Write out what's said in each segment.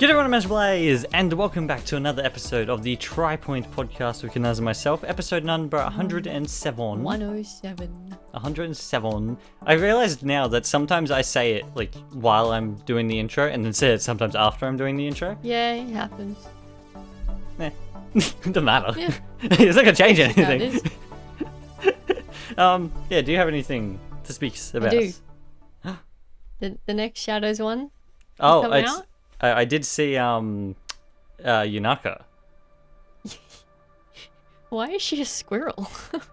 G'day everyone, I'm Kinunners and Blaze, and welcome back to another episode of the Tri-Point podcast with Kinunners and myself, episode number 107. 107. 107. I realized now that sometimes I say it like while I'm doing the intro, and then say it sometimes after I'm doing the intro. Yeah, it happens. Doesn't matter. Yeah. It's not gonna change anything. It Yeah, do you have anything to speak about? I do. The next Shadows one. Oh, coming out? I did see Yunaka. Why is she a squirrel?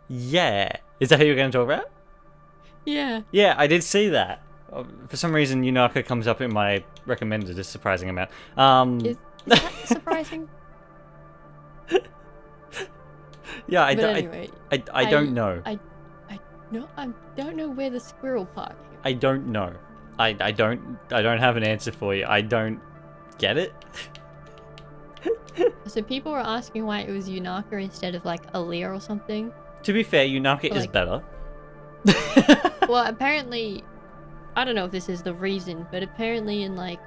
Yeah. Is that who you're going to talk about? Yeah. Yeah, I did see that. For some reason, Yunaka comes up in my recommended a surprising amount. Is that surprising? Yeah, I But don't. anyway, I don't know. I don't know where the squirrel part came. I don't know. I don't have an answer for you. I don't get it. So people were asking why it was Yunaka instead of like Aaliyah or something. To be fair, Yunaka is Like- better. Well, apparently, I don't know if this is the reason, but apparently in like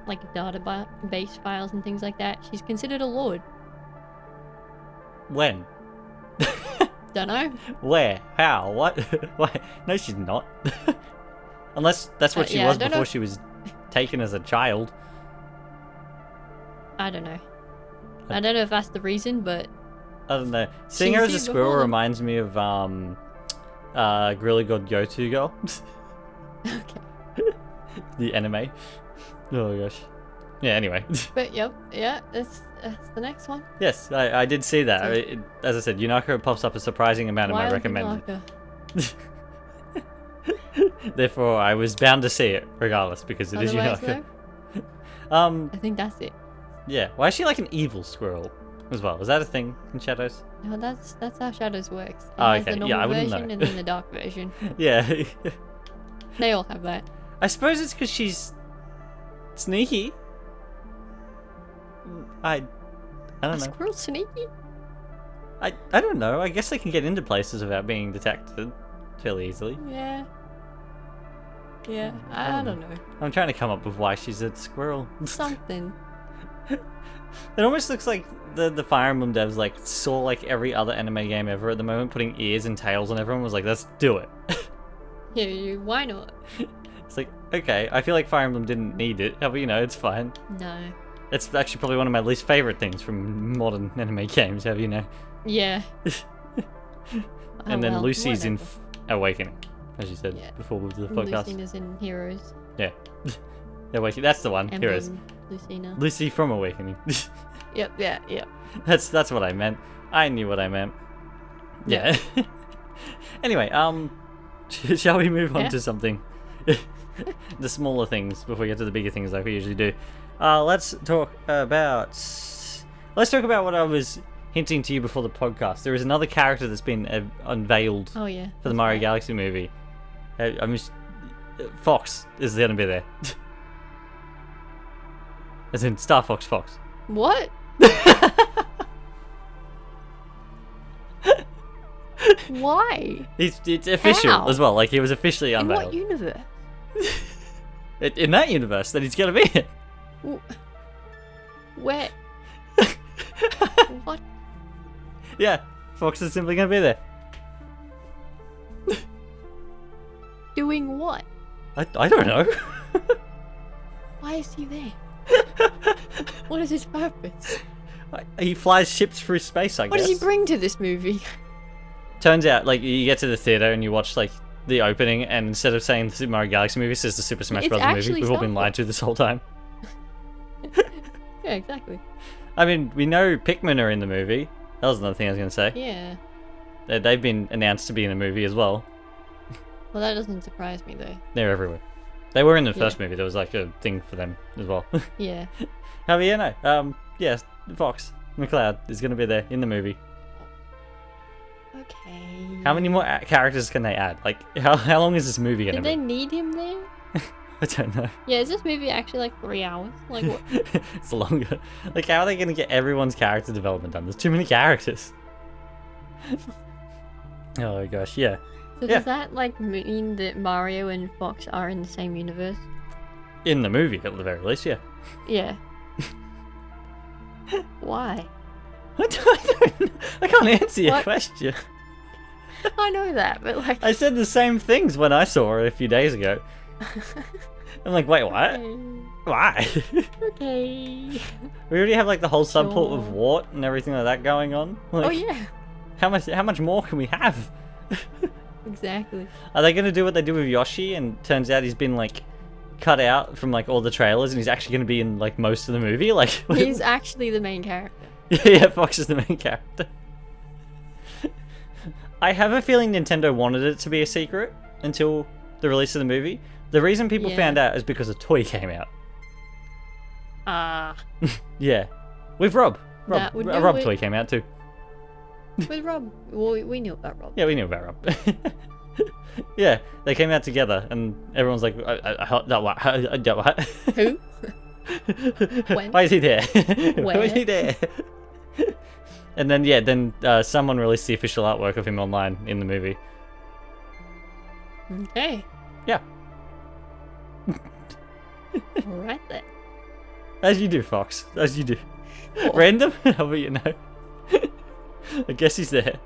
database files and things like that, she's considered a lord. When? Don't know. Where? How? What? Why? No, she's not. Unless that's what she yeah, I was don't before know. she was taken as a child. I don't know. I don't know if that's the reason, but I don't know. Seeing She's her as a here squirrel before them. reminds me of Gorilla God Go-To Girl. okay. The anime. Oh gosh. Yeah, anyway. But yep, yeah, that's the next one. Yes, I did see that. So- As I said, Yunaka pops up a surprising amount in my Wild recommended. Yunaka. Therefore, I was bound to see it, regardless, because it is Otherwise, Yunaka. though, I think that's it. Yeah. Why is she like an evil squirrel as well? Is that a thing in Shadows? No, that's how Shadows works. It Oh, has okay. the Yeah, I normal wouldn't version know. and then the dark version. Yeah. They all have that. I suppose it's because she's sneaky. I don't A know. squirrel sneaky? I don't know. I guess they can get into places without being detected fairly easily. Yeah. Yeah, I don't don't know. I'm trying to come up with why she's a squirrel. Something. It almost looks like the Fire Emblem devs like saw like every other anime game ever at the moment putting ears and tails on everyone, was like, let's do it. Yeah, why not? It's like, okay, I feel like Fire Emblem didn't need it. But you know, it's fine. No. It's actually probably one of my least favorite things from modern anime games, have you know. Yeah. And then well, Lucy's in whatever. Awakening, as you said Yeah. before with the podcast. Lucina's in Heroes. Yeah. Awakening, that's the one. And Here it is. Lucina. Lucy from Awakening. Yep, yeah. That's what I meant. I knew what I meant. Yeah. Anyway, shall we move on Yeah. to something? The smaller things before we get to the bigger things like we usually do. Let's talk about what I was hinting to you before the podcast. There is another character that's been unveiled Oh yeah. for the Mario Galaxy movie. Fox is going to be there. As in Star Fox Fox. What? Why? It's official How? as well. Like he was officially In what unveiled. universe? In that universe, that he's going to be in. Where? What? Yeah, Fox is simply going to be there. Doing what? I don't know. Why is he there? What is his purpose? He flies ships through space, I What guess. does he bring to this movie? Turns out, like, you get to the theater and you watch, like, the opening, and instead of saying the Super Mario Galaxy movie, it says the Super Smash It's Bros. movie. actually We've all Star been lied to this whole time. Yeah, exactly. I mean, we know Pikmin are in the movie. That was another thing I was going to say. Yeah. They've been announced to be in the movie as well. Well, that doesn't surprise me though. They're everywhere. They were in the Yeah. first movie. There was, like, a thing for them as well. Yeah. However, yeah, no. Yes, Fox McCloud is going to be there in the movie. Okay. How many more characters can they add? Like, how long is this movie going to Did they be? need him there? I don't know. Yeah, is this movie actually like 3 hours? Like what? It's longer. Like, how are they going to get everyone's character development done? There's too many characters. Oh gosh, yeah. So Yeah. does that like mean that Mario and Fox are in the same universe? In the movie, at the very least, yeah. Yeah. Why? I can't answer your What? question. I know that, but like. I said the same things when I saw her a few days ago. I'm like, wait, what? Okay. Why? Okay. We already have like the whole subplot of Sure. Wart and everything like that going on. Like, Oh yeah. How much more can we have? Exactly. Are they going to do what they did with Yoshi? And turns out he's been like cut out from like all the trailers, and he's actually going to be in like most of the movie. Like He's actually the main character. yeah, Fox is the main character. I have a feeling Nintendo wanted it to be a secret until the release of the movie. The reason people Yeah. found out is because a toy came out. Ah. Yeah, with Rob. That would A do Rob it. toy came out too. With Rob. Well, we knew about Rob. Yeah, we knew about Rob. Yeah, they came out together, and everyone's like, what? Who? When? Why is he there? Why is Where? he there? And then, someone released the official artwork of him online in the movie. Okay. Yeah, Alright then. as you do, Fox. As you do. Sure. Random? How about you know? I guess he's there.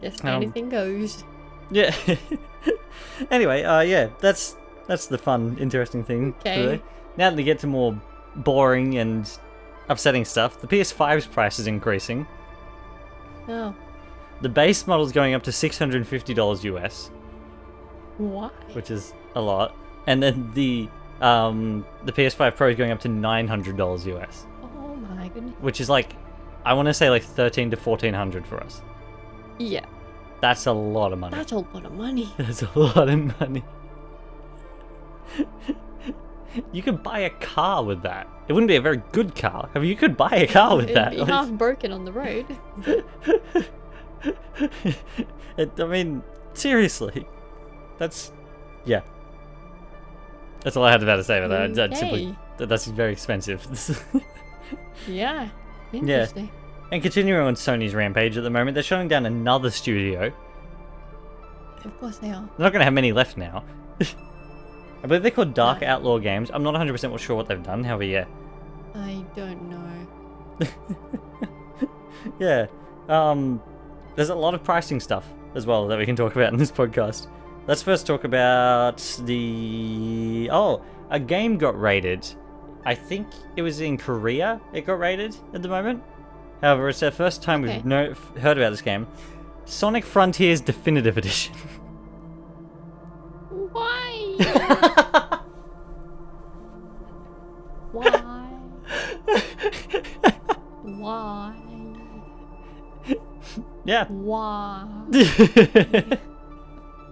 Guess anything goes. Yeah. Anyway, yeah, that's the fun, interesting thing. Okay. Today. Now that we get to more boring and upsetting stuff, the PS5's price is increasing. Oh. The base model's going up to $650 US, Why? which is a lot, and then the PS5 Pro is going up to $900 US, Oh my goodness. which is like, I want to say like $1,300 to $1,400 for us. Yeah. That's a lot of money. That's a lot of money. That's a lot of money. You could buy a car with that. It wouldn't be a very good car. I mean, you could buy a car with It'd that. be Like- half broken on the road. I mean, seriously. Yeah. That's all I had about to say about that. That's very expensive. Yeah. Interesting. And continuing on Sony's rampage at the moment, they're shutting down another studio. Of course they are. They're not going to have many left now. I believe they're called Dark No. Outlaw Games. I'm not 100% sure what they've done, however, yeah. I don't know. Yeah. There's a lot of pricing stuff as well that we can talk about in this podcast. Let's first talk about a game got raided. I think it was in Korea it got raided at the moment. However, it's the first time we've heard about this game. Sonic Frontiers Definitive Edition. Why? Why? Why? Yeah. Why?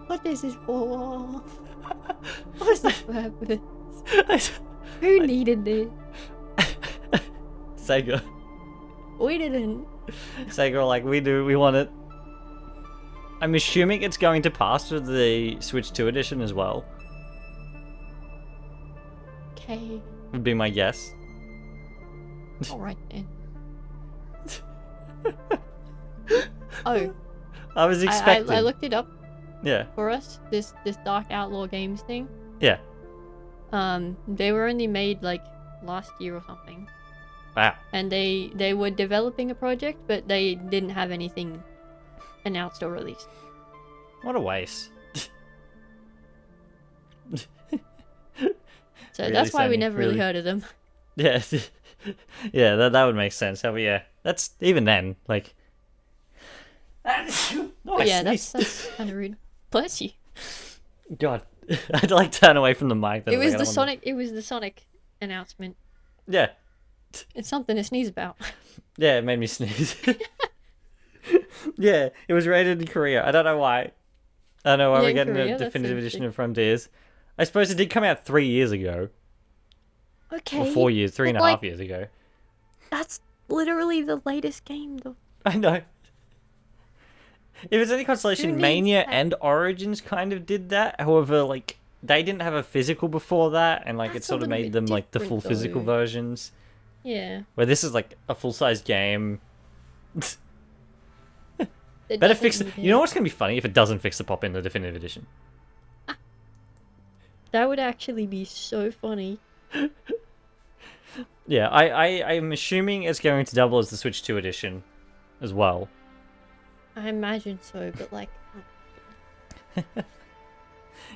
What is this for? What's the purpose? Who needed this? Sega. We didn't. Sega are like, we want it. I'm assuming it's going to pass with the Switch 2 edition as well, Okay. would be my guess. Alright then. Oh, I was expecting. I looked it up Yeah. for us. This Dark Outlaw Games thing. Yeah. They were only made like last year or something, Wow. and they were developing a project, but they didn't have anything announced or released. What a waste. So Really, that's why we Sony, never really really. heard of them. Yeah. Yeah, that would make sense. However, yeah. That's even then, like. Oh, But yeah, sneezed. that's kind of rude. Bless you. God. I'd like turn away from the mic. Then It I was don't the wanna- Sonic. It was the Sonic announcement. Yeah. It's something to sneeze about. Yeah, it made me sneeze. Yeah, it was rated in Korea. I don't know why. I don't know why Yeah, we're in getting Korea, a that's definitive edition interesting. of Frontiers. I suppose it did come out 3 years ago. Okay. Or 4 years, three and a but, half like, years ago. That's literally the latest game, though. I know. If it's any consolation, Who needs Mania that? and Origins kind of did that. However, like, they didn't have a physical before that, and like it That's a sort of little made bit them like the full different, physical though. versions. Yeah. Where this is like a full-size game. It Better doesn't fix it. need You know what's gonna be funny if it doesn't fix the pop in the definitive edition. That would actually be so funny. Yeah, I'm assuming it's going to double as the Switch 2 edition as well. I imagine so, but like,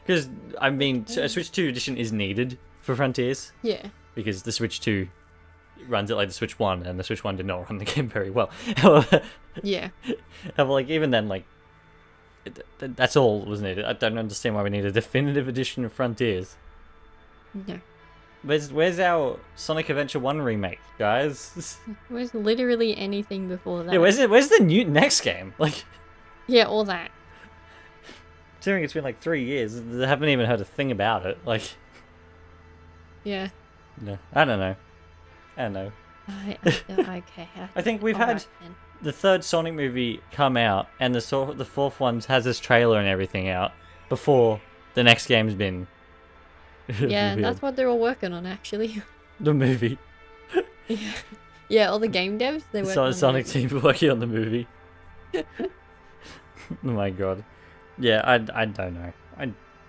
Because, I mean, a Switch 2 edition is needed for Frontiers. yeah, Because the Switch 2 runs it like the Switch 1, and the Switch 1 did not run the game very well. However, yeah. like, even then, like, that's all was needed. I don't understand why we need a definitive edition of Frontiers. No. Where's our Sonic Adventure 1 remake, guys? Where's literally anything before that? Yeah, where's the new next game? Like, Yeah, all that. considering it's been like 3 years, I haven't even heard a thing about it. Like, Yeah. no, I don't know. Okay. I think we've Alright had then. the third Sonic movie come out, and the fourth one has this trailer and everything out before the next game's been. Yeah, revealed. that's what they're all working on, actually. The movie. Yeah. Yeah, all the game devs, they work on Sonic the team working on the movie. Oh my god. Yeah, I don't know.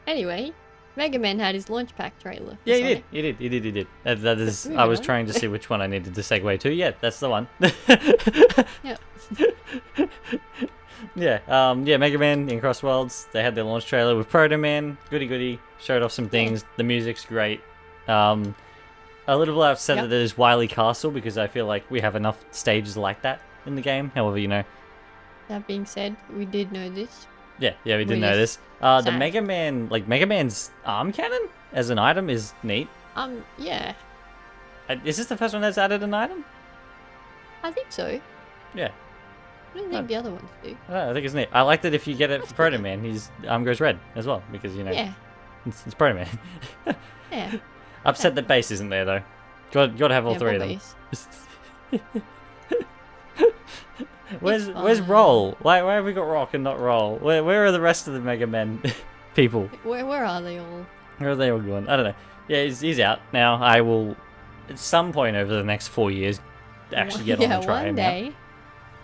Anyway, Mega Man had his launch pack trailer. for Yeah, Sonic. he did. That is. Moving I was on. trying to see which one I needed to segue to. Yeah, that's the one. Yeah. Yeah. Yeah. Mega Man in Cross Worlds. They had their launch trailer with Proto Man. Goody. Showed off some things. The music's great. A little bit upset Yep. that there's Wily Castle because I feel like we have enough stages like that in the game. However, That being said, we did know this. Yeah, we did We're know this. just The sad. Mega Man's arm cannon as an item is neat. Yeah, Is this the first one that's added an item? I think so. Yeah. I don't think the other ones do. I don't know, I think it's neat. I like that if you get it for Proto Man, his arm goes red as well because Yeah, it's Proto Man. yeah. Upset that base isn't there though. Got to have all Yeah, three of them. always. Where's fine. Roll? Why have we got Rock and not Roll? Where are the rest of the Mega Man people? Where are they all? Where are they all going? I don't know. Yeah, he's out now. I will, at some point over the next 4 years, actually get on and try one him day.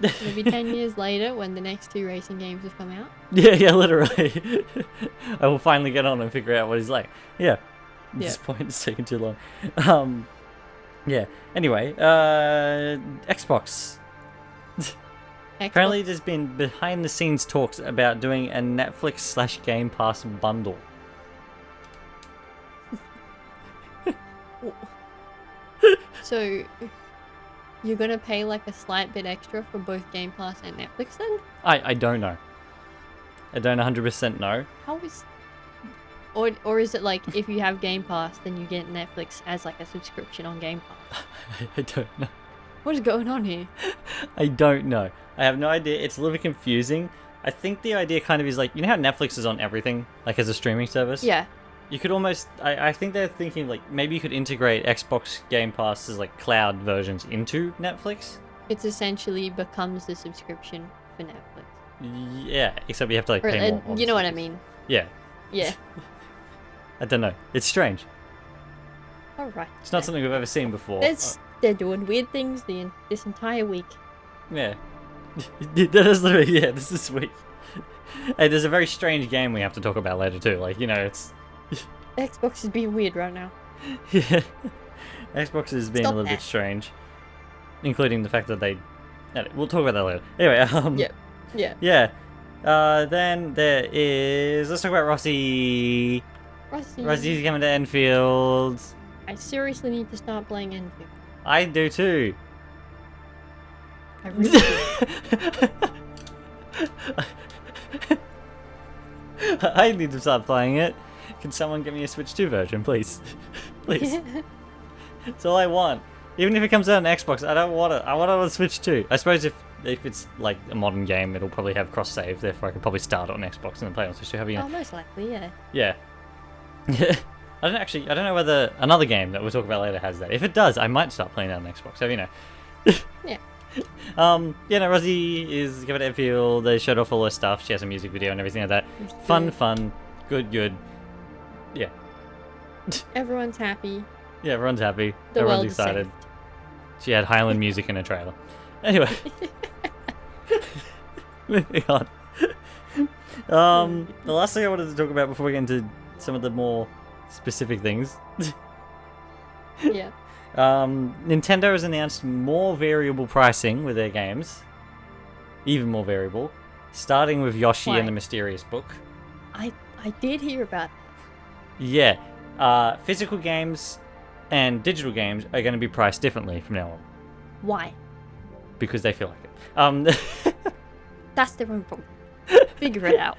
It'll be 10 years later when the next 2 racing games have come out. out. Yeah, literally. I will finally get on and figure out what he's like. Yeah. At Yeah. this point, it's taking too long. Yeah. Anyway, Xbox. Apparently, there's been behind-the-scenes talks about doing a Netflix/Game Pass bundle. So, you're gonna pay like a slight bit extra for both Game Pass and Netflix then? I don't know. I don't 100% know. How is... Or is it like, if you have Game Pass, then you get Netflix as like a subscription on Game Pass? I don't know. What is going on here? I don't know. I have no idea. It's a little bit confusing. I think the idea kind of is like, you know how Netflix is on everything, like as a streaming service? Yeah. You could almost, I think they're thinking like, maybe you could integrate Xbox Game Pass's like cloud versions into Netflix? It's essentially becomes the subscription for Netflix. Yeah, except you have to like Or, pay more. you know what I obviously. mean? Yeah. Yeah. I don't know. It's strange. Alright. It's not something we've ever seen before. They're doing weird things this entire week. Yeah. That is literally, yeah, this is week. Hey, there's a very strange game we have to talk about later too. Like, it's... Xbox is being weird right now. Yeah. Xbox is being Stop a little bit that. strange. Including the fact that they... We'll talk about that later. Anyway, Yep. Yeah. Yeah. Then there is... Let's talk about Rossi. Rossi. Rossi's coming to Enfield. I seriously need to start playing Enfield. I do too. I really do. I need to start playing it. Can someone get me a Switch 2 version, please? Please. That's all I want. Even if it comes out on Xbox, I don't want it. I want it on Switch 2. I suppose if it's like a modern game, it'll probably have cross save. Therefore, I could probably start it on Xbox and then play it on Switch 2. Oh, most likely, yeah. Yeah. I don't know whether another game that we'll talk about later has that. If it does, I might start playing it on Xbox. So Yeah. Rossi is giving it Enfield. They showed off all her stuff. She has a music video and everything like that. Fun. Good. Yeah. Everyone's happy. Yeah, everyone's happy. The Everyone's world is excited. saved. She had Highland music in her trailer. Anyway. Moving on. The last thing I wanted to talk about before we get into some of the more specific things Yeah. Nintendo has announced more variable pricing with their games. Even more variable. Starting with Yoshi Why? and the Mysterious Book. I did hear about that. Yeah. Physical games and digital games are going to be priced differently from now on. Why? Because they feel like it. That's their own problem. Figure it out.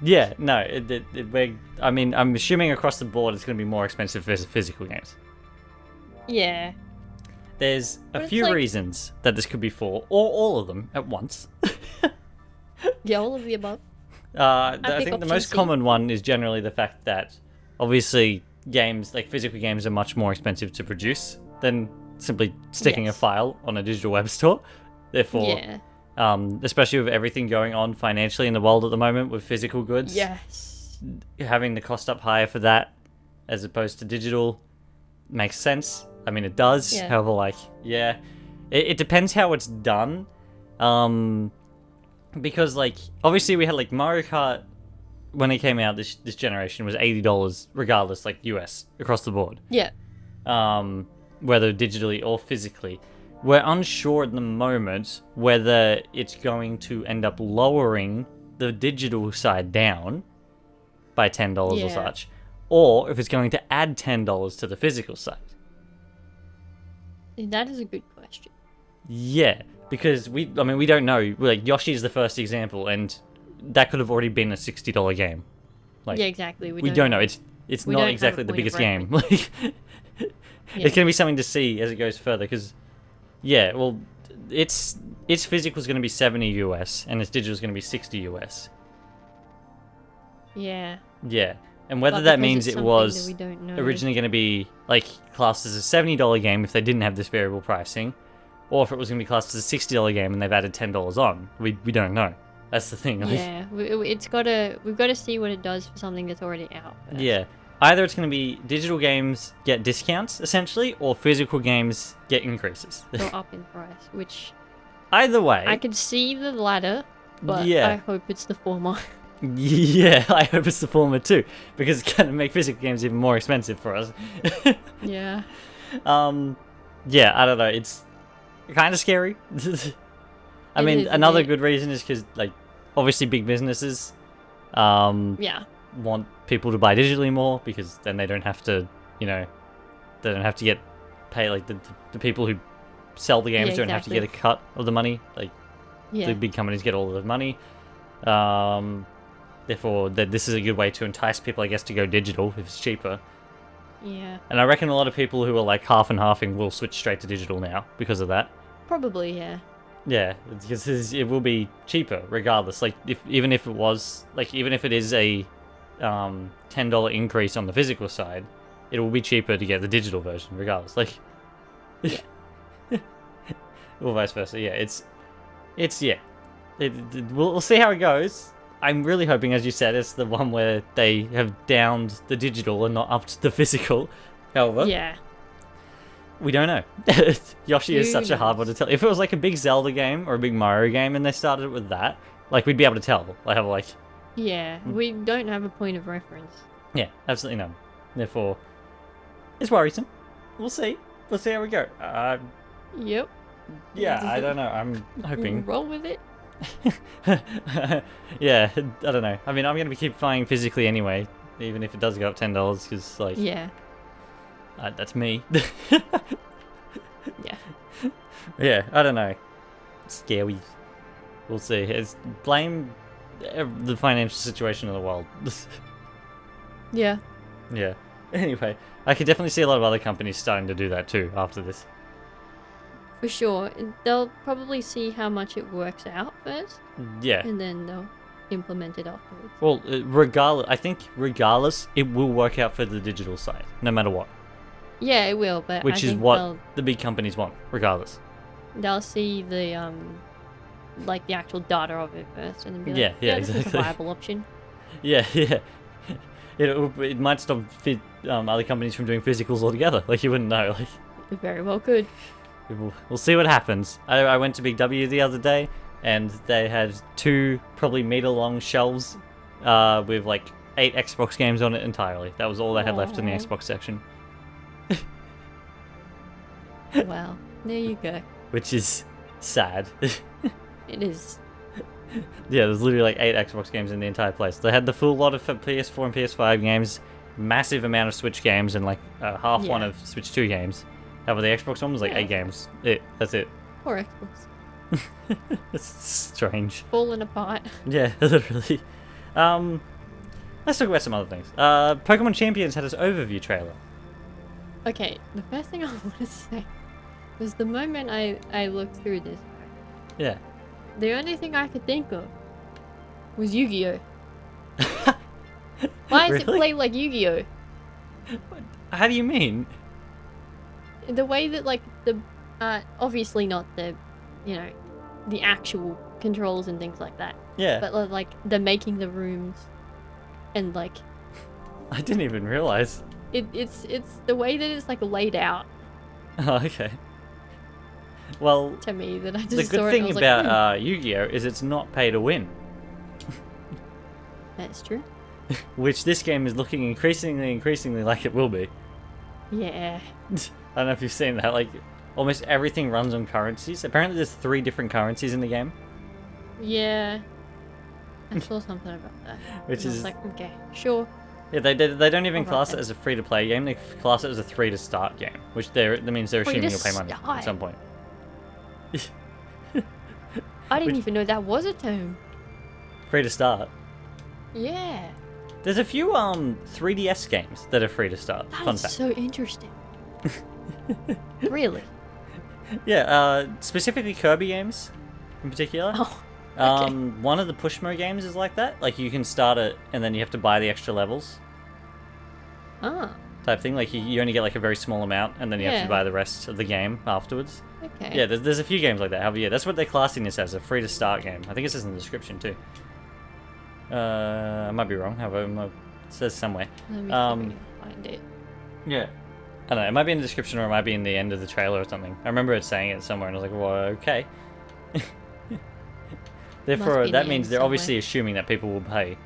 Yeah, no. I'm assuming across the board it's going to be more expensive for physical games. Yeah. There's a But it's few like- reasons that this could be for, or all of them at once. Yeah, all of the above. I pick think the option most C. common one is generally the fact that obviously games, like physical games, are much more expensive to produce than simply sticking a Yes. file on a digital web store. Therefore, Yeah. especially with everything going on financially in the world at the moment with physical goods, Yes. having the cost up higher for that as opposed to digital makes sense. I mean, it does. Yeah. However, it depends how it's done. Because obviously we had Mario Kart when it came out this generation was $80 regardless, US across the board. Yeah. Whether digitally or physically. We're unsure at the moment whether it's going to end up lowering the digital side down by $10 or Yeah. such, or if it's going to add $10 to the physical side. That is a good question. Yeah, because we don't know. Yoshi is the first example, and that could have already been a $60 game. Yeah, exactly. We don't know. It's We not don't have exactly a the point of biggest game. Yeah. It's going to be something to see as it goes further. Because, yeah, well, its physical is going to be 70 US, and its digital is going to be 60 US. Yeah. Yeah, and whether But that because means it's it something was that we don't know. originally going to be classed as a $70 game if they didn't have this variable pricing, or if it was going to be classed as a $60 game and they've added $10 on, we don't know. That's the thing. Yeah, we've got to see what it does for something that's already out. First. Yeah. Either it's going to be digital games get discounts essentially, or physical games get increases. Go up in price, which Either way, I could see the latter, but Yeah. I hope it's the former. yeah, I hope it's the former too, because it's going to make physical games even more expensive for us. Yeah. Yeah, I don't know. It's kind of scary. I It mean, is a another bit. good reason is because, obviously, big businesses Yeah. want people to buy digitally more because then they don't have to, they don't have to get pay the people who sell the games Yeah, don't have to get a exactly. cut of the money. Yeah. The big companies get all of the money. Therefore, this is a good way to entice people, I guess, to go digital if it's cheaper. Yeah. And I reckon a lot of people who are half and halving will switch straight to digital now because of that. Probably, yeah. Yeah, because it will be cheaper regardless. Even if it is a $10 increase on the physical side, it will be cheaper to get the digital version regardless. Yeah. Or vice versa. Yeah, we'll see how it goes. I'm really hoping, as you said, it's the one where they have downed the digital and not upped the physical. However, Yeah. we don't know. Yoshi is Who such a hard one to tell. If it was a big Zelda game or a big Mario game and they started it with that, we'd be able to tell. Yeah. We don't have a point of reference. Yeah, absolutely none. Therefore, it's worrisome. We'll see. We'll see how we go. Yep. Yeah, I don't know. I'm hoping. Roll with it. Yeah, I don't know. I mean, I'm going to keep buying physically anyway, even if it does go up $10, because, Yeah. that's me. Yeah. Yeah, I don't know. It's scary. We'll see. Blame the financial situation of the world. Yeah. Yeah. Anyway, I could definitely see a lot of other companies starting to do that too after this. For sure. They'll probably see how much it works out first, Yeah. and then they'll implement it afterwards. Well, I think regardless, it will work out for the digital side, no matter what. Yeah, it will, but Which I is think what the big companies want, regardless. they'll see the the actual data of it first, and then be like, Yeah, this is a exactly. viable option. Yeah, yeah. It might stop other companies from doing physicals altogether. You wouldn't know. It very well could. We'll see what happens. I went to Big W the other day, and they had 2 probably meter-long shelves with 8 Xbox games on it entirely. That was all they had left in the Aw. Xbox section. Well, there you go. Which is sad. It is. Yeah, there's literally like 8 Xbox games in the entire place. They had the full lot of PS4 and PS5 games, massive amount of Switch games, and like half one Yeah. of Switch 2 games. However, the Xbox one was like Yeah. 8 games. That's it. Poor Xbox. It's strange. Falling apart. Yeah, literally. Let's talk about some other things. Pokemon Champions had its overview trailer. Okay, the first thing I want to say was the moment I looked through this, Yeah. the only thing I could think of was Yu-Gi-Oh! Why does it Really? play like Yu-Gi-Oh? How do you mean? The way that like the obviously not the, you know, the actual controls and things like that, Yeah. but like the making the rooms and like I didn't even realize. it's the way that it's like laid out Oh, okay. Well, to me that I just the saw good it and I thing was about like, Yu-Gi-Oh! Is it's not pay to win. that's true. Which this game is looking increasingly like it will be. Yeah. I don't know if you've seen that, like, almost everything runs on currencies. Apparently there's 3 different currencies in the game. Yeah. I saw something about that. Which And I was is... like, okay, sure. Yeah, they don't even Alright class it then. as a free-to-play game, they class it as a free-to-start game. Which that means they're Free assuming to you'll pay money start? at some point. I didn't Which- even know that was a term. Free-to-start. Yeah. There's a few 3DS games that are free-to-start. That Fun is fact. so interesting. Really? Yeah, specifically Kirby games in particular. Oh. Okay. One of the Pushmo games is like that. Like you can start it and then you have to buy the extra levels Ah. type thing. Like you only get like a very small amount and then you have Yeah. to buy the rest of the game afterwards. Okay. Yeah, there's a few games like that. However, yeah, that's what they're classing this as, a free to start game. I think it says in the description too. I might be wrong. However, it says somewhere. Let me see if I can find it. Yeah. I don't know. It might be in the description or it might be in the end of the trailer or something. I remember it saying it somewhere and I was like, well, okay. Therefore, be that the means end they're somewhere. obviously assuming that people will pay.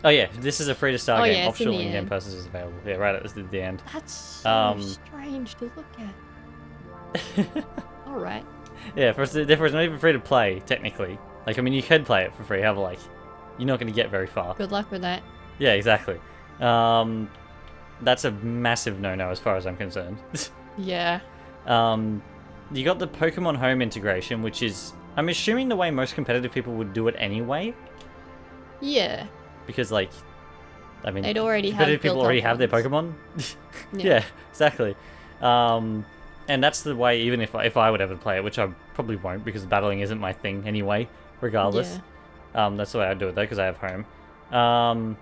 Oh yeah, this is a free to start Oh, game. yeah, it's in Optional the in-game end. purchases is available. Yeah, right at the end. That's so strange to look at. Alright. Yeah, therefore it's not even free to play, technically. Like, I mean, you could play it for free, however, like, you're not going to get very far. Good luck with that. Yeah, exactly. That's a massive no-no as far as I'm concerned. Yeah. You got the Pokemon Home integration, which is, I'm assuming the way most competitive people would do it anyway, Yeah. because, like, I mean, They'd already have competitive people built-up already have their ones. Pokemon. Yeah, exactly. And that's the way, even if I would ever play it, which I probably won't, because battling isn't my thing anyway, regardless. That's the way I do it, though, because I have Home.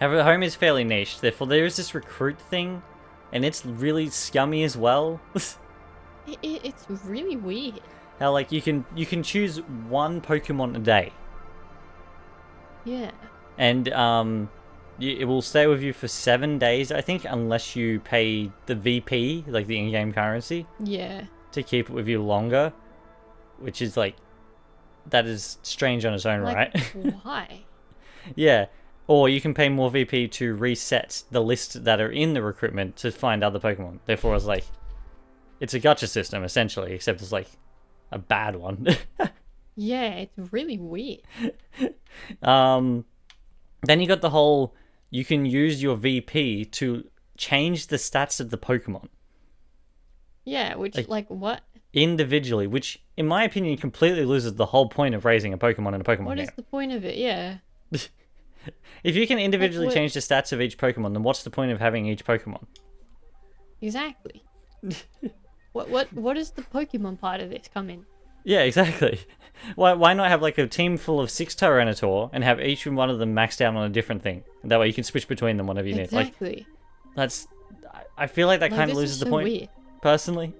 However, Home is fairly niche, therefore there is this recruit thing, and it's really scummy as well. It's really weird. How, like, you can choose one Pokemon a day, Yeah. and it will stay with you for 7 days, I think, unless you pay the VP, like the in-game currency, Yeah. to keep it with you longer, which is, like, that is strange on its own, Like, right? why? Yeah. Or you can pay more VP to reset the list that are in the recruitment to find other Pokemon. Therefore, it's like, it's a gacha system, essentially, except it's, like, a bad one. Yeah, it's really weird. Then you got the whole, you can use your VP to change the stats of the Pokemon Yeah, which, like what? individually, which, in my opinion, completely loses the whole point of raising a Pokemon in a Pokemon What game. is the point of it? Yeah. If you can individually what- change the stats of each Pokemon, then what's the point of having each Pokemon? Exactly. What does the Pokemon part of this come in? Yeah, exactly. Why not have like a team full of 6 Tyranitar and have each one of them maxed out on a different thing? That way you can switch between them whenever you need. Like, Exactly. that's... I feel like that Like, kind of this loses is the so point, weird. personally.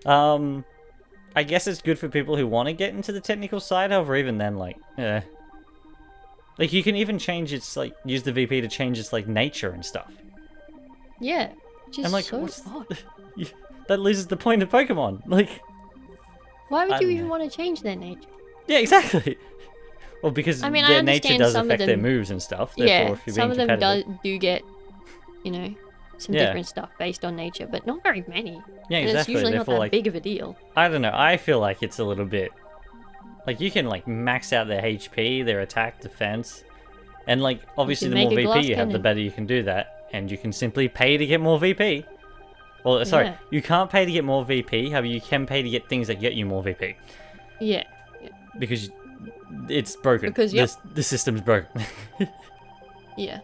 I guess it's good for people who want to get into the technical side, however, even then, like, yeah. Like, you can even change its, like, use the VP to change its, like, nature and stuff. Yeah. Which is I'm like, so what's... odd. That loses the point of Pokemon. Like, Why would I you don't even know. want to change their nature? yeah, exactly. Well, because I mean, I their nature understand does some of affect their them- moves and stuff. Yeah, Therefore, if you're some of being them competitive, do get, you know, some Yeah. different stuff based on nature, but not very many. yeah, And it's exactly. usually not Therefore, that like, big of a deal. I don't know. I feel like it's a little bit like you can like max out their HP, their attack, defense, and like obviously can the more make a glass VP you have, the cannon. better you can do that, and you can simply pay to get more VP. Well, sorry, Yeah. you can't pay to get more VP. However, you can pay to get things that get you more VP Yeah. because it's broken. Because, yep. The system's broken. Yeah.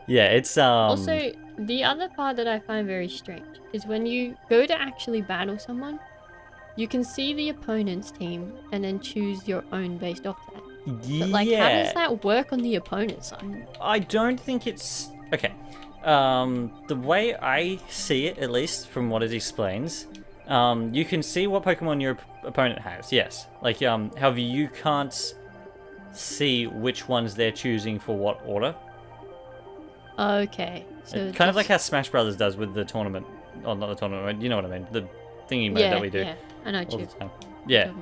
Yeah, it's Also, the other part that I find very strange is when you go to actually battle someone, you can see the opponent's team and then choose your own based off that. But like, how does that work on the opponent's side? I don't think it's okay. The way I see it, at least from what it explains, you can see what Pokemon your opponent has. Yes, like however, you can't see which ones they're choosing for what order. Okay. So Kind of like how Smash Brothers does with the tournament, or not the tournament. You know what I mean? The thingy mode that we do Yeah, I know all what the you're time. Yeah, talking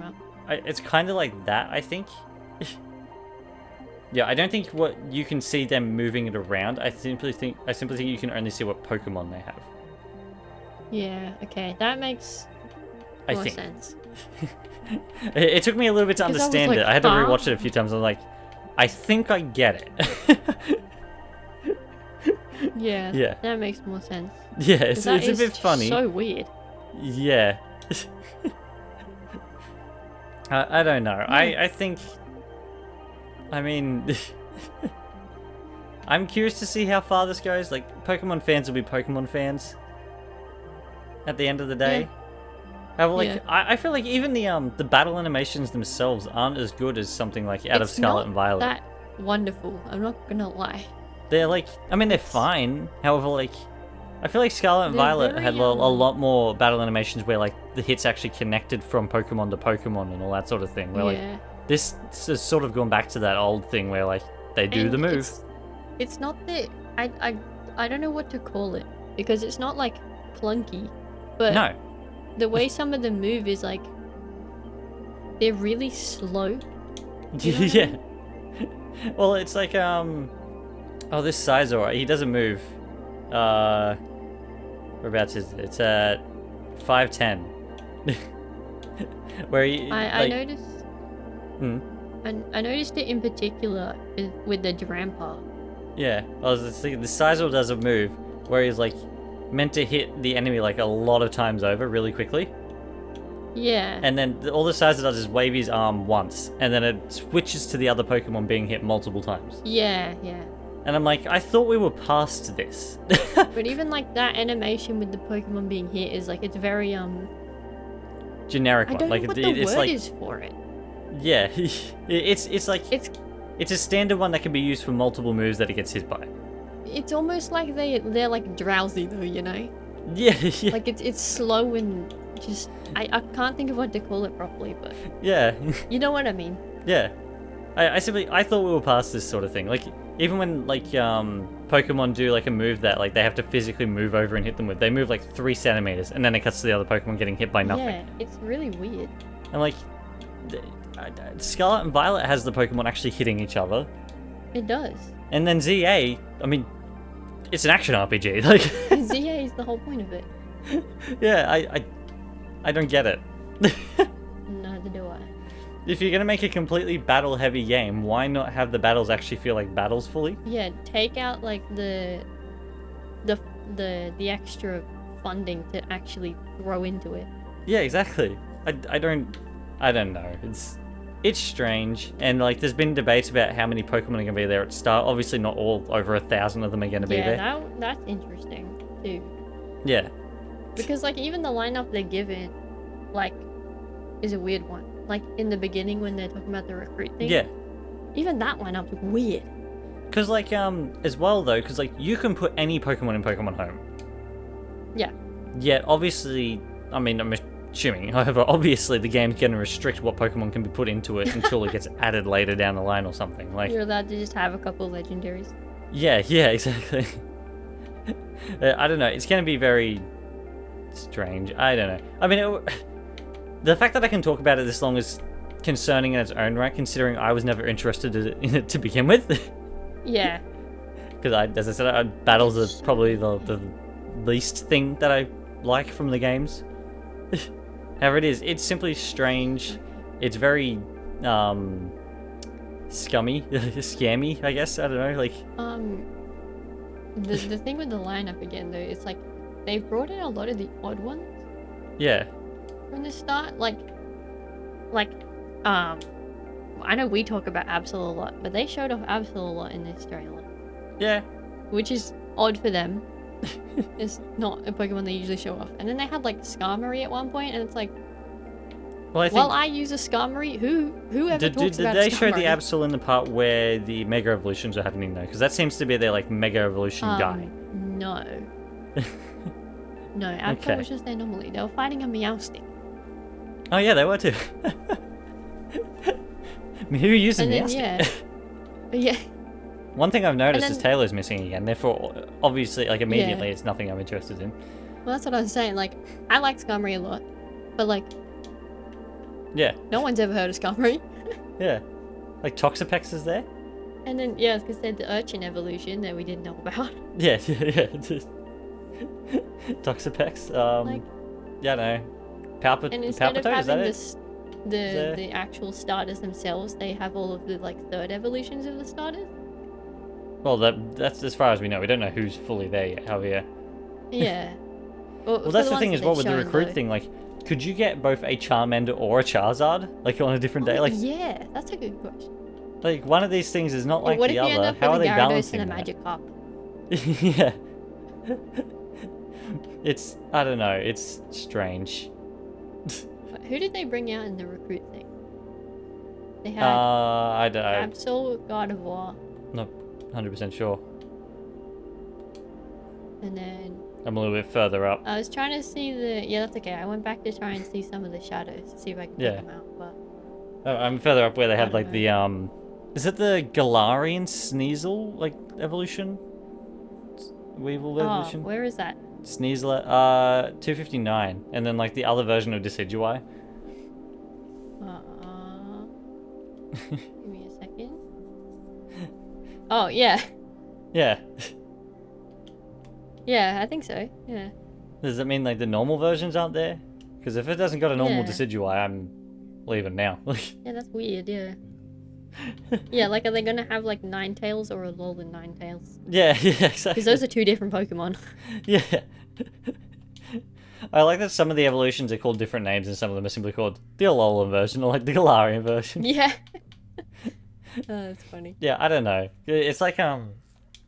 about. it's kind of like that, I think. Yeah, I don't think what you can see them moving it around. I simply think you can only see what Pokemon they have. Yeah, okay. That makes I more think. sense. It took me a little bit to Because I was understand like, it. I had to huh? rewatch it a few times. I'm like, I think I get it. Yeah, Yeah. that makes more sense. Yeah, 'Cause it's that a is bit funny. so weird. Yeah. I don't know. I think. I mean, I'm curious to see how far this goes. Like, Pokemon fans will be Pokemon fans. At the end of the day. Yeah. However, like Yeah. I feel like even the battle animations themselves aren't as good as something like out of It's Scarlet not and Violet. that wonderful. I'm not gonna lie. They're like, I mean, they're fine. However, like, I feel like Scarlet and They're Violet very, had a lot more battle animations where like the hits actually connected from Pokemon to Pokemon and all that sort of thing. Where like Yeah. this has sort of gone back to that old thing where like they do And the move. It's not that I don't know what to call it because it's not like clunky, but No. the way some of them move is like they're really slow. You know what I Yeah. Well, it's like oh, this Sizor, he doesn't move. Whereabouts is it? It's at 5'10". Where he I like, noticed. Hmm. I noticed it in particular with the Drampa. Yeah, I was just thinking, the Sizor does a move where he's like meant to hit the enemy like a lot of times over really quickly, Yeah. and then all the Sizor does is wave his arm once, and then it switches to the other Pokemon being hit multiple times. Yeah, yeah. And I'm like, I thought we were past this. But even like that animation with the Pokemon being hit is like it's very Generic I one, don't like know what it's the word like is for it. yeah, it's like It's a standard one that can be used for multiple moves that it gets hit by. it's almost like they're like drowsy though, you know? Yeah, yeah, Like it's slow and just I can't think of what to call it properly, but yeah. you know what I mean. Yeah, I thought we were past this sort of thing. Like even when like Pokemon do like a move that like they have to physically move over and hit them with, they move like 3 centimeters, and then it cuts to the other Pokemon getting hit by nothing. Yeah, it's really weird. And like Scarlet and Violet has the Pokemon actually hitting each other, It does. and then ZA, I mean, it's an action RPG. Like ZA is the whole point of it. yeah, I don't get it. Neither do I. If you're gonna make a completely battle-heavy game, why not have the battles actually feel like battles fully? Yeah, take out like the extra funding to actually throw into it. Yeah, exactly. I don't know. It's strange, and like there's been debates about how many Pokemon are gonna be there at start. Obviously, not all over 1,000 of them are gonna be there. Yeah, that's interesting too. Yeah, Because like even the lineup they're given, like, is a weird one. Like in the beginning when they're talking about the recruit thing. yeah. Even that lineup's weird. Because like as well though, because like you can put any Pokemon in Pokemon Home. Yeah. Yet obviously, I mean, I'm assuming, however, obviously the game's gonna restrict what Pokemon can be put into it until it gets added later down the line or something. Like You're allowed to just have a couple legendaries. yeah, exactly. I don't know. It's gonna be very strange. I don't know. I mean, the fact that I can talk about it this long is concerning in its own right, considering I was never interested in it to begin with. Yeah. Because as I said, battles are probably the least thing that I like from the games. However, it's simply strange. It's very scummy, scammy, I guess. I don't know, like. The thing with the lineup again though, it's like they've brought in a lot of the odd ones. Yeah. From the start, like, I know we talk about Absol a lot, but they showed off Absol a lot in this trailer. Yeah. Which is odd for them. It's not a Pokemon they usually show off. And then they had like Skarmory at one point, and it's like, well, I use a Skarmory. Whoever talks about did they Skarmory? show the Absol in the part where the Mega Evolutions are happening though? Because that seems to be their like Mega Evolution guy. No. No, Absol was just there normally. They were fighting a Meowstic. Oh yeah, they were too. Who used a Meowstic? Yeah. One thing I've noticed is Taylor's missing again. Therefore, obviously, like immediately, it's nothing I'm interested in. Well, that's what I was saying. Like, I like Skarmory a lot, but like, yeah, no one's ever heard of Skarmory. Yeah, like Toxapex is there. And then I was gonna say the Urchin evolution that we didn't know about. Yeah. Toxapex. Yeah, no. And instead of Palpitoad, having the actual starters themselves, they have all of the like third evolutions of the starters. Well, that's as far as we know. We don't know who's fully there yet, Javier. Yeah. Well, that's the thing as well with the recruit thing. Like, could you get both a Charmander or a Charizard, like on a different day? Like, yeah, that's a good question. Like, one of these things is not like what the if you other. end up How are with they a Gyarados balancing and a that? Magikarp? Yeah. I don't know. It's strange. Who did they bring out in the recruit thing? They had I don't know. Absol, Gardevoir. Not 100% sure. And then I'm a little bit further up. I was trying to see the. Yeah, that's okay. I went back to try and see some of the shadows to see if I can pick them out. But I'm further up where they had like the Is it the Galarian Sneasel like evolution? Weevil evolution? Where is that? Sneasel 259, and then like the other version of Decidueye. Give me a second. Oh yeah. Yeah. Yeah, I think so. Yeah. Does that mean like the normal versions aren't there? Because if it doesn't got a normal Decidueye, I'm leaving now. Yeah, that's weird. Yeah. Yeah, like are they gonna have like Ninetales or a Alolan Ninetales? Yeah, exactly. Because those are two different Pokemon. Yeah. I like that some of the evolutions are called different names and some of them are simply called the Alolan version or like the Galarian version. Yeah. Oh, that's funny. Yeah, I don't know. It's like the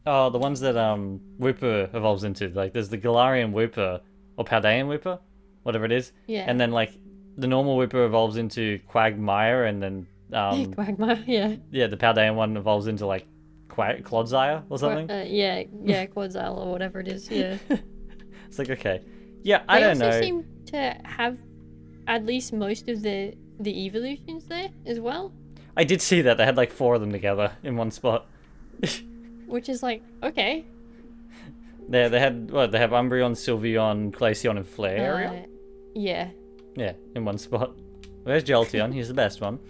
ones that Wooper evolves into. Like there's the Galarian Wooper or Paldean Wooper, whatever it is. Yeah. And then like the normal Wooper evolves into Quagmire, and then Quagmire, yeah. Yeah, the Paldean one evolves into like Clodsire or something. Yeah, Quadzile or whatever it is. Yeah. It's like, okay. Yeah, I don't know. They also seem to have at least most of the evolutions there as well. I did see that. They had like 4 of them together in one spot. Which is like, okay. They have Umbreon, Sylveon, Glaceon, and Flareon? Yeah. Yeah, in one spot. Where's Jolteon? He's the best one.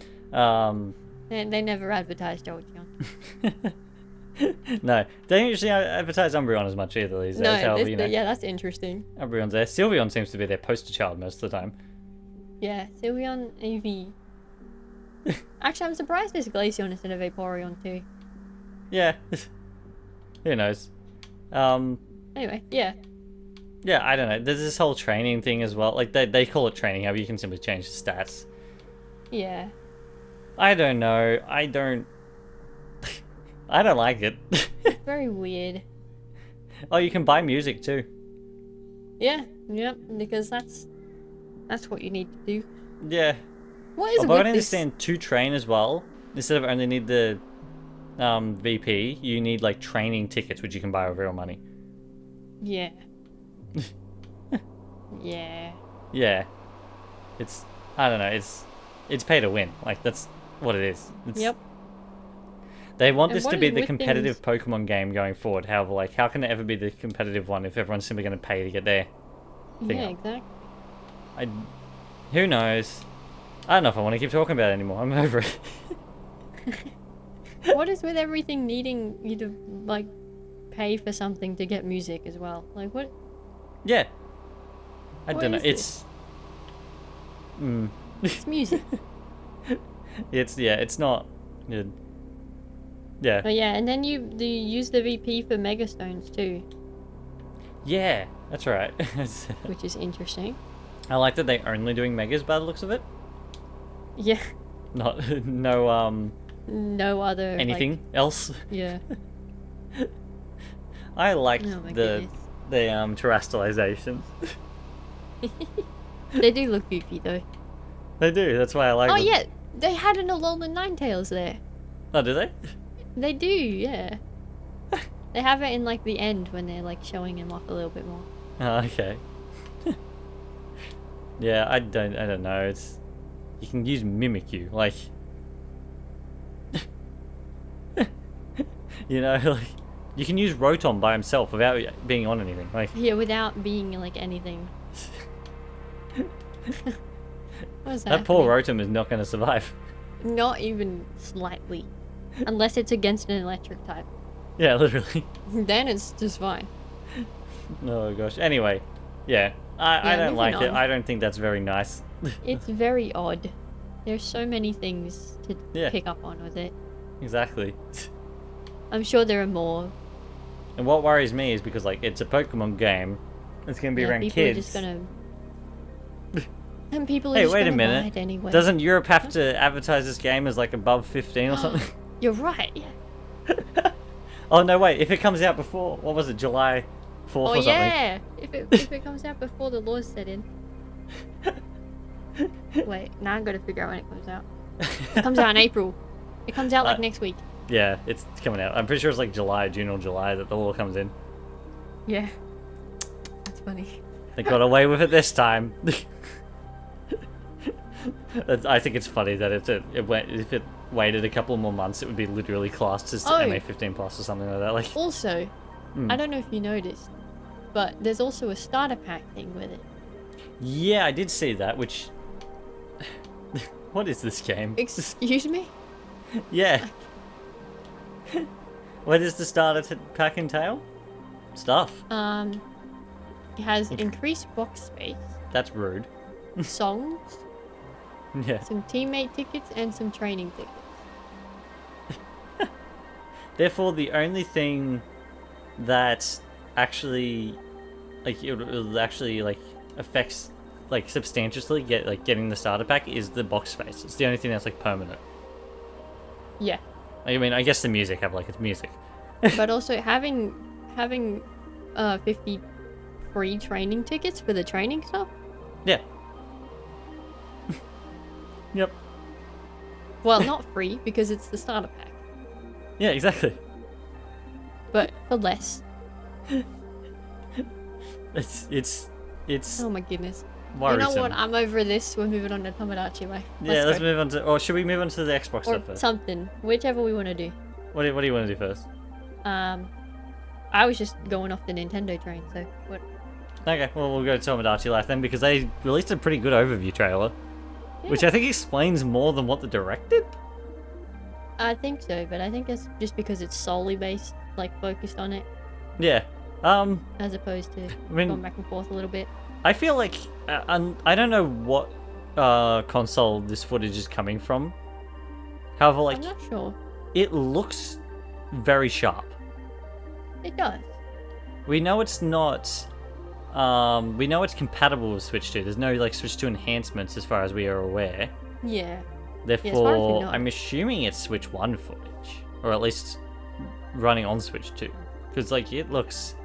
They never advertised Jolteon. No, they don't usually advertise Umbreon as much either these days. Yeah, that's interesting. Umbreon's there. Sylveon seems to be their poster child most of the time. Yeah, Sylveon, Eevee. Actually, I'm surprised there's Glaceon instead of Vaporeon too. Yeah. Who knows? Anyway, yeah. Yeah, I don't know. There's this whole training thing as well. Like, they call it training, however you can simply change the stats. Yeah. I don't know. I don't like it. It's very weird. Oh, you can buy music too. Yeah, yep, because that's what you need to do. Yeah. What is but I understand to train as well. Instead of only need the VP, you need like training tickets, which you can buy with real money. Yeah. Yeah. Yeah. I don't know. It's pay to win. Like that's what it is. Yep. They want this to be the competitive Pokemon game going forward. However, like, how can it ever be the competitive one if everyone's simply going to pay to get their thing up? Exactly. Who knows? I don't know if I want to keep talking about it anymore. I'm over it. What is with everything needing you to, like, pay for something to get music as well? Like, what? Yeah. I What don't know. is It's... It's music. It's not good. Yeah. Oh yeah, and then you use the VP for Megastones too, Yeah, that's right. which is interesting. I like that they're only doing megas by the looks of it. Yeah. Not, no, No other anything else. Yeah. I liked Oh my the terrestrializations. They do look goofy though. They do, that's why I like Oh them. yeah, they had an Alolan Ninetales there. Oh, do they? They do, yeah. They have it in like the end when they're like showing him off a little bit more. Oh, okay. Yeah, I don't know, it's... You can use Mimikyu, like... You know, like... You can use Rotom by himself without being on anything, like... Yeah, without being like anything. What is That poor Rotom is not going to survive. Not even slightly. Unless it's against an electric type. Yeah, literally. Then it's just fine. Oh gosh. Anyway, yeah. I don't like moving it. on. I don't think that's very nice. It's very odd. There's so many things to Yeah. pick up on with it. Exactly. I'm sure there are more. And what worries me is because, like, it's a Pokemon game. It's going to be Yeah, around people kids. are just gonna... And people are Hey, just wait a gonna buy minute. it anyway. Doesn't Europe have to advertise this game as, like, above 15 or something? You're right, yeah. Oh, no, wait. If it comes out before, what was it, July 4th or Oh something? yeah! If it comes out before the laws set in. Wait, now I've got to figure out when it comes out. It comes out in April. It comes out like next week. Yeah, it's coming out. I'm pretty sure it's like July, June or July that the law comes in. Yeah. That's funny. They got away with it this time. I think it's funny that if it waited a couple more months, it would be literally classed as Oh. MA 15 plus or something like that. Like, Also, I don't know if you noticed, but there's also a starter pack thing with it. yeah, I did see that. Which, what is this game? Excuse me? Yeah. What does the starter pack entail? Stuff. It has increased box space, That's rude. songs, Yeah. some teammate tickets, and some training tickets. Therefore, the only thing that actually, like, it actually like affects like substantially getting the starter pack is the box space. It's the only thing that's like permanent. Yeah. I mean, I guess the music it's music. But also having 50 free training tickets for the training stuff. Yeah. Yep. Well, not free because it's the starter pack, Yeah, exactly. but for less. It's Oh my goodness. worrisome. You know what? I'm over this. We're moving on to Tomodachi Life. Yeah, let's go. move on to, or should we move on to the Xbox Or stuff first? something. Whichever we want to do. What do you want to do first? I was just going off the Nintendo train, so what? Okay, well we'll go to Tomodachi Life then because they released a pretty good overview trailer, which Yeah. I think explains more than what the direct did. I think so, but I think it's just because it's solely based, like, focused on it, Yeah. as opposed to mean- going back and forth a little bit. I feel like I don't know what console this footage is coming from. However, like I'm not sure. it looks very sharp. It does. We know it's not. We know it's compatible with Switch 2. There's no like Switch 2 enhancements as far as we are aware. Yeah. Therefore, know. I'm assuming it's Switch 1 footage, or at least running on Switch 2, because like it looks.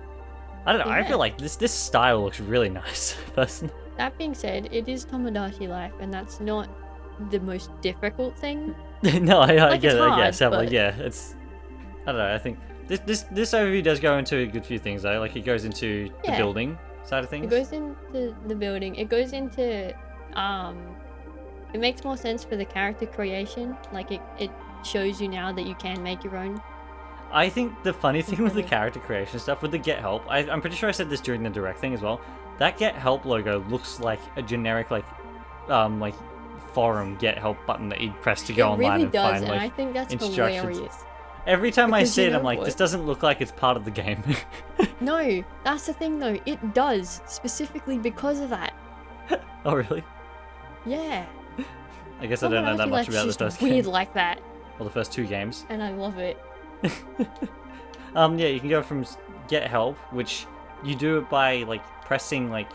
I don't know. I Yeah. feel like this style looks really nice, personally. That being said, it is Tomodachi Life, and that's not the most difficult thing. No, I Like, get it's it. I hard, guess. I'm like, but- yeah, it's. I don't know. I think this overview does go into a good few things though. Like it goes into the Yeah. building side of things. It goes into the building. It goes into it makes more sense for the character creation. Like it shows you now that you can make your own. I think the funny thing with the Mhm. character creation stuff, with the Get Help, I'm pretty sure I said this during the direct thing as well. That Get Help logo looks like a generic like forum get help button that you'd press to go online really and does, find and like I think that's instructions. hilarious. Every time I Because see you it, I'm know like, what? this doesn't look like it's part of the game. No, that's the thing though. It does, specifically because of that. Oh, really? Yeah. I guess I don't know that Tomodachi much Life's about the just first weird game. like that, Or the first 2 games. and I love it. Yeah, you can go from get help, which you do it by like pressing like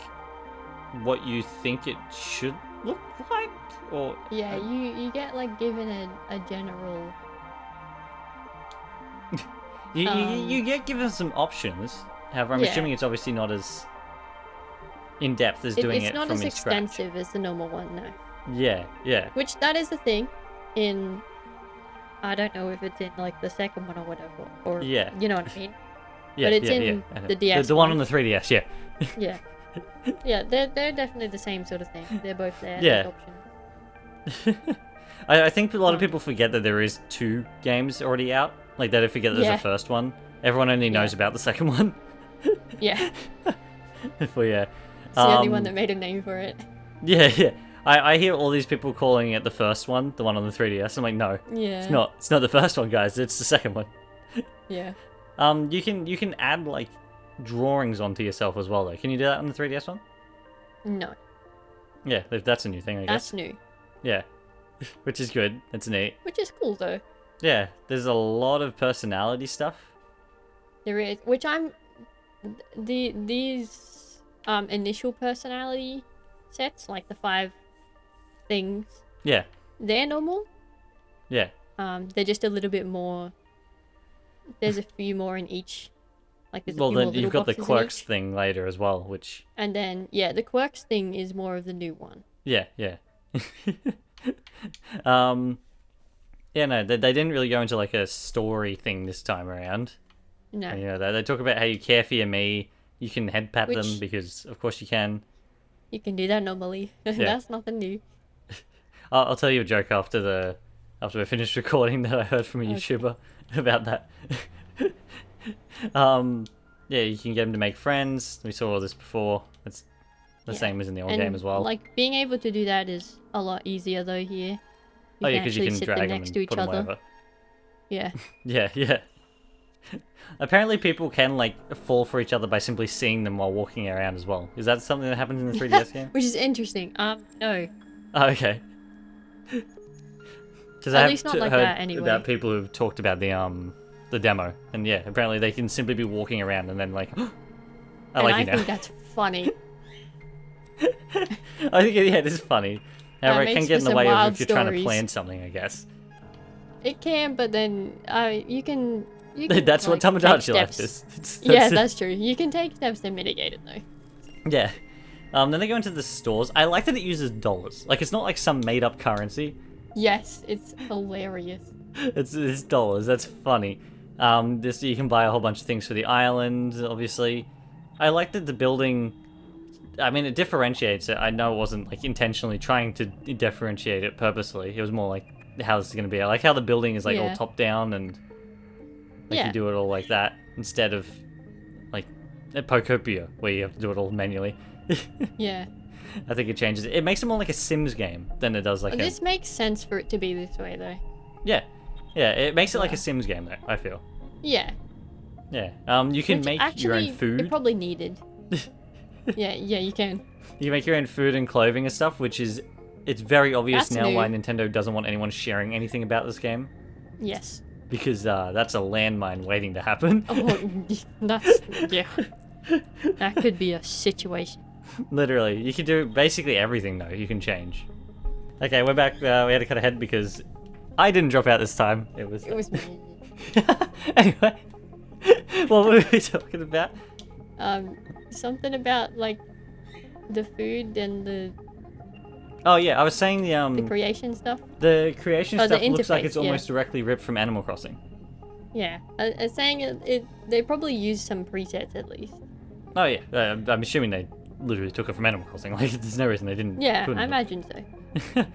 what you think it should look like, or Yeah, you get like given a general. you get given some options. However, I'm Yeah. assuming it's obviously not as in depth as doing It's it not from as in scratch. extensive as the normal one, no. Yeah, yeah, Which that is the thing in. I don't know if it's in like the second one or whatever, or Yeah. you know what I mean. yeah. But it's yeah, in yeah. the DS The one one. on the 3DS, yeah. Yeah, yeah, they're definitely the same sort of thing. They're both there. Yeah. Options. I think a lot of people forget that there is 2 games already out. Like they don't forget there's Yeah. a first one. Everyone only knows Yeah. about the second one. Yeah, But yeah. it's the only one that made a name for it. Yeah, yeah. I hear all these people calling it the first one, the one on the 3DS. I'm like, no, Yeah, it's not. It's not the first one, guys. It's the second one. Yeah, You can add like drawings onto yourself as well, though. Can you do that on the 3DS one? no, Yeah, that's a new thing, I guess. that's new, Yeah, which is good. It's neat. which is cool though. Yeah, there's a lot of personality stuff. There is, which I'm these initial personality sets, like the 5 things, Yeah, they're normal. yeah. They're just a little bit more. There's a few more in each. Like there's a Well, few more then little you've got the boxes in quirks each. thing later as well, which And then yeah, the quirks thing is more of the new one. yeah, yeah. Yeah, no, they didn't really go into like a story thing this time around. No, And, you know, they talk about how you care for your me. You can head pat them Which- because, of course, you can. you can do that normally. That's nothing new. I'll tell you a joke after we finish recording that I heard from a Okay. YouTuber about that. Yeah, you can get them to make friends. We saw all this before. It's the Yeah. same as in the old And game as well. like being able to do that is a lot easier though here. Oh yeah, because you actually can sit drag them them next and to each put them other. wherever. Yeah. Yeah, yeah. Apparently people can like fall for each other by simply seeing them while walking around as well. Is that something that happens in the 3DS game? Which is interesting. No. Oh, okay. Because At least not like heard that, anyway. about people who've talked about the demo, and yeah, apparently they can simply be walking around and then like, I And like I you now. think that's funny. I think it is funny. However, it can makes get for in the some way of wild if you're trying to stories. plan something, I guess. It can, but then you can. That's what like, take Tomodachi Life steps. is. Yeah, it. that's true. You can take steps to mitigate it though. Yeah. Then they go into the stores. I like that it uses dollars. Like, it's not like some made-up currency. Yes, it's hilarious. It's dollars. That's funny. This you can buy a whole bunch of things for the island, obviously. I like that the building. I mean, it differentiates it. I know it wasn't like intentionally trying to differentiate it purposely. It was more like how this is going to be. I like how the building is like all Yeah. top down and like Yeah. you do it all like that instead of like at Pokopia where you have to do it all manually. Yeah. I think it changes it. It makes it more like a Sims game than it does like a This makes sense for it to be this way though. yeah. It makes it like a Yeah. Sims game though. I feel. Yeah. Yeah. You can Which make actually, your own It food. probably needed. Yeah, you can. You can make your own food and clothing and stuff, which is it's very obvious That's now new. why Nintendo doesn't want anyone sharing anything about this game Yes. because that's a landmine waiting to happen. Oh, that's yeah. That could be a situation. Literally, you can do basically everything though. You can change. Okay, we're back. We had to cut ahead because I didn't drop out this time. It was. It was me. Anyway, what were we talking about? Something about like the food and the Oh yeah, I was saying the creation stuff. the creation Oh, the stuff looks like interface, it's yeah. almost directly ripped from Animal Crossing. Yeah, I was saying they probably used some presets at least. Oh yeah, I'm assuming they literally took it from Animal Crossing. Like, there's no reason they didn't. Yeah, couldn't I have. imagine so.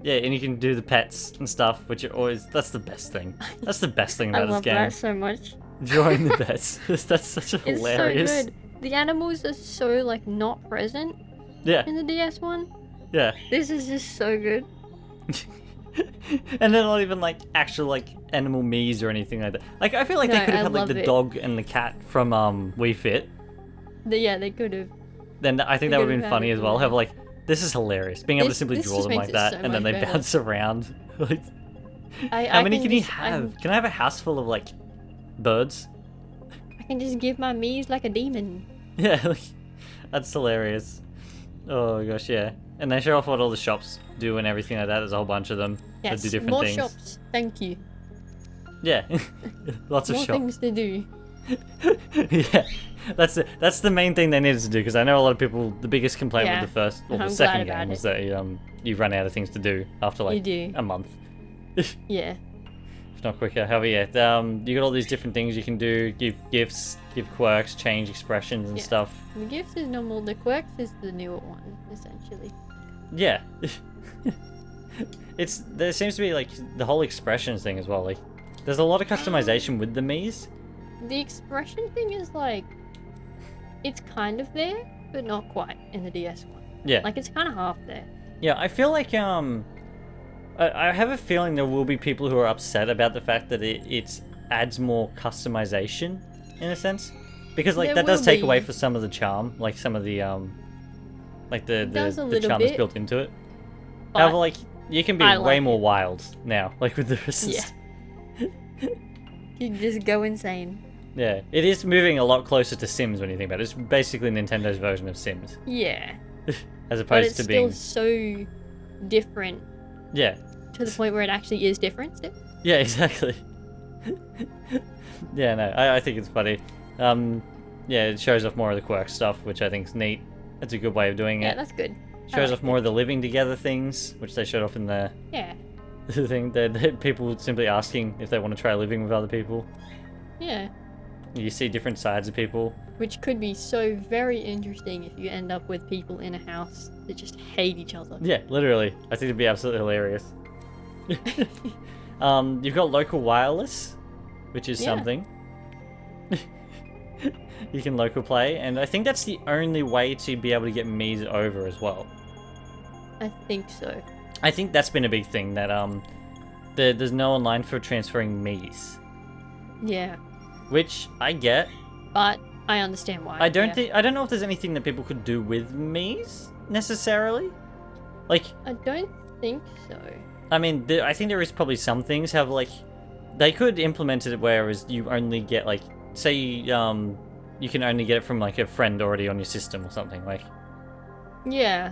Yeah, and you can do the pets and stuff, which are always that's the best thing. That's the best thing I about this love game. that so much. Drawing the pets. That's such a It's hilarious. so good. The animals are so like not present Yeah, in the DS one. Yeah. This is just so good. And they're not even like actual like animal Miis or anything like that. Like I feel like they No, could have I had like love the it. dog and the cat from Wii Fit. Yeah, they could have. Then I think They that would could have been have funny had as it well. for Have them. like this is hilarious. Being able to This- simply this draw just them makes like it that so and then much they better. bounce around. Like, I how many can you just- have? Can I have a house full of like birds? I can just give my Miis like a demon. Yeah, like, that's hilarious. Oh gosh, yeah. And they show off what all the shops do and everything like that. There's a whole bunch of them that Yes, do different more things. shops. Thank you. Yeah, lots of More shops. things to do. Yeah, that's the main thing they needed to do, because I know a lot of people. The biggest complaint Yeah, with the first or I'm the glad second about game it. was that you run out of things to do after like do. a month, Yeah. if not quicker. However, yeah, you got all these different things you can do: give gifts, give quirks, change expressions and Yeah. stuff. The gifts is normal. The quirks is the newer one, essentially. Yeah, there seems to be like the whole expressions thing as well. Like, there's a lot of customization with the Miis. The expression thing is like, it's kind of there, but not quite in the DS one. Yeah, Like it's kind of half there. yeah. I feel like I have a feeling there will be people who are upset about the fact that it adds more customization, in a sense, because like There that does will take away be. for some of the charm, like some of the like It does a the little charm that's bit, built into it. but However, like you can be I way like more it. wild now, like with the resist. you just go insane. Yeah, it is moving a lot closer to Sims when you think about it. It's basically Nintendo's version of Sims, Yeah, as but opposed it's to still being so different yeah, to the point where it actually is different still. yeah, exactly. Yeah, no, I think it's funny. Yeah, it shows off more of the quirk stuff, which I think is neat. That's a good way of doing Yeah, it. that's good. I Shows like off more of the living together things, which they showed off in the Yeah, thing. People simply asking if they want to try living with other people. yeah. You see different sides of people. Which could be so very interesting if you end up with people in a house that just hate each other. Yeah, literally. I think it'd be absolutely hilarious. You've got local wireless, which is Yeah. something. You can local play, and I think that's the only way to be able to get Mii's over as well. I think so. I think that's been a big thing, that there's no online for transferring Mii's, Yeah, which I get. but I understand why. I don't yeah. think I don't know if there's anything that people could do with Mii's necessarily. Like, I don't think so. I mean, I think there is probably some things have like they could implement it whereas you only get like, say you can only get it from like a friend already on your system or something. Like, Yeah,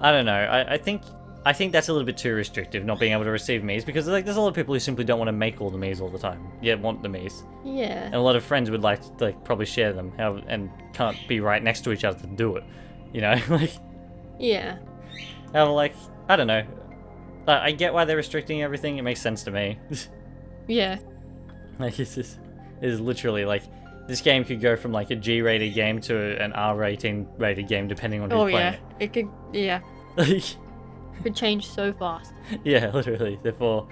I don't know. I think that's a little bit too restrictive, not being able to receive Mii's, because like there's a lot of people who simply don't want to make all the Mii's all the time. Yet want the Mii's, yeah. and a lot of friends would like to like probably share them, and can't be right next to each other to do it. You know, like. Yeah. However, like, I don't know. I get why they're restricting everything. It makes sense to me. Yeah. Like, it's literally like this game could go from like a G-rated game to an R-rated rated game depending on who's Oh playing yeah. It could yeah. it. Could change so fast. Yeah, literally. Therefore,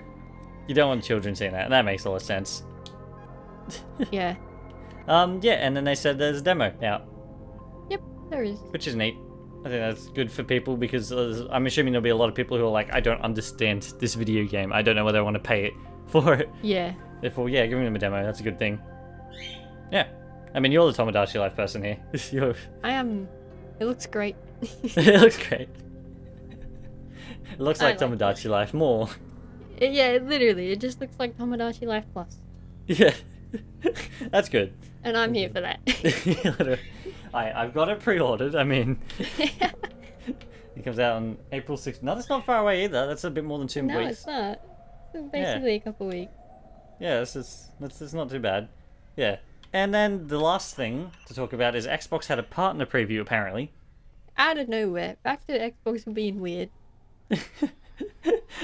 you don't want children seeing that, and that makes a lot of sense. Yeah. Yeah, and then they said there's a demo out, Yep, there is. which is neat. I think that's good for people, because I'm assuming there'll be a lot of people who are like, I don't understand this video game. I don't know whether I want to pay it for it. Yeah. Therefore, yeah, giving them a demo, that's a good thing. Yeah. I mean, you're the Tomodachi Life person here. I am. It looks great. It looks great. It looks I like like it. Tomodachi Life more. Yeah, literally. It just looks like Tomodachi Life Plus. Yeah. That's good. And I'm here for that. Literally. I've got it pre-ordered. I mean, it comes out on April 6th. No, that's not far away either. That's a bit more than 2 No, weeks. it's not. It's basically a couple weeks. Yeah, that's not too bad. Yeah. And then the last thing to talk about is Xbox had a partner preview, apparently. Out of nowhere. Back to Xbox being weird.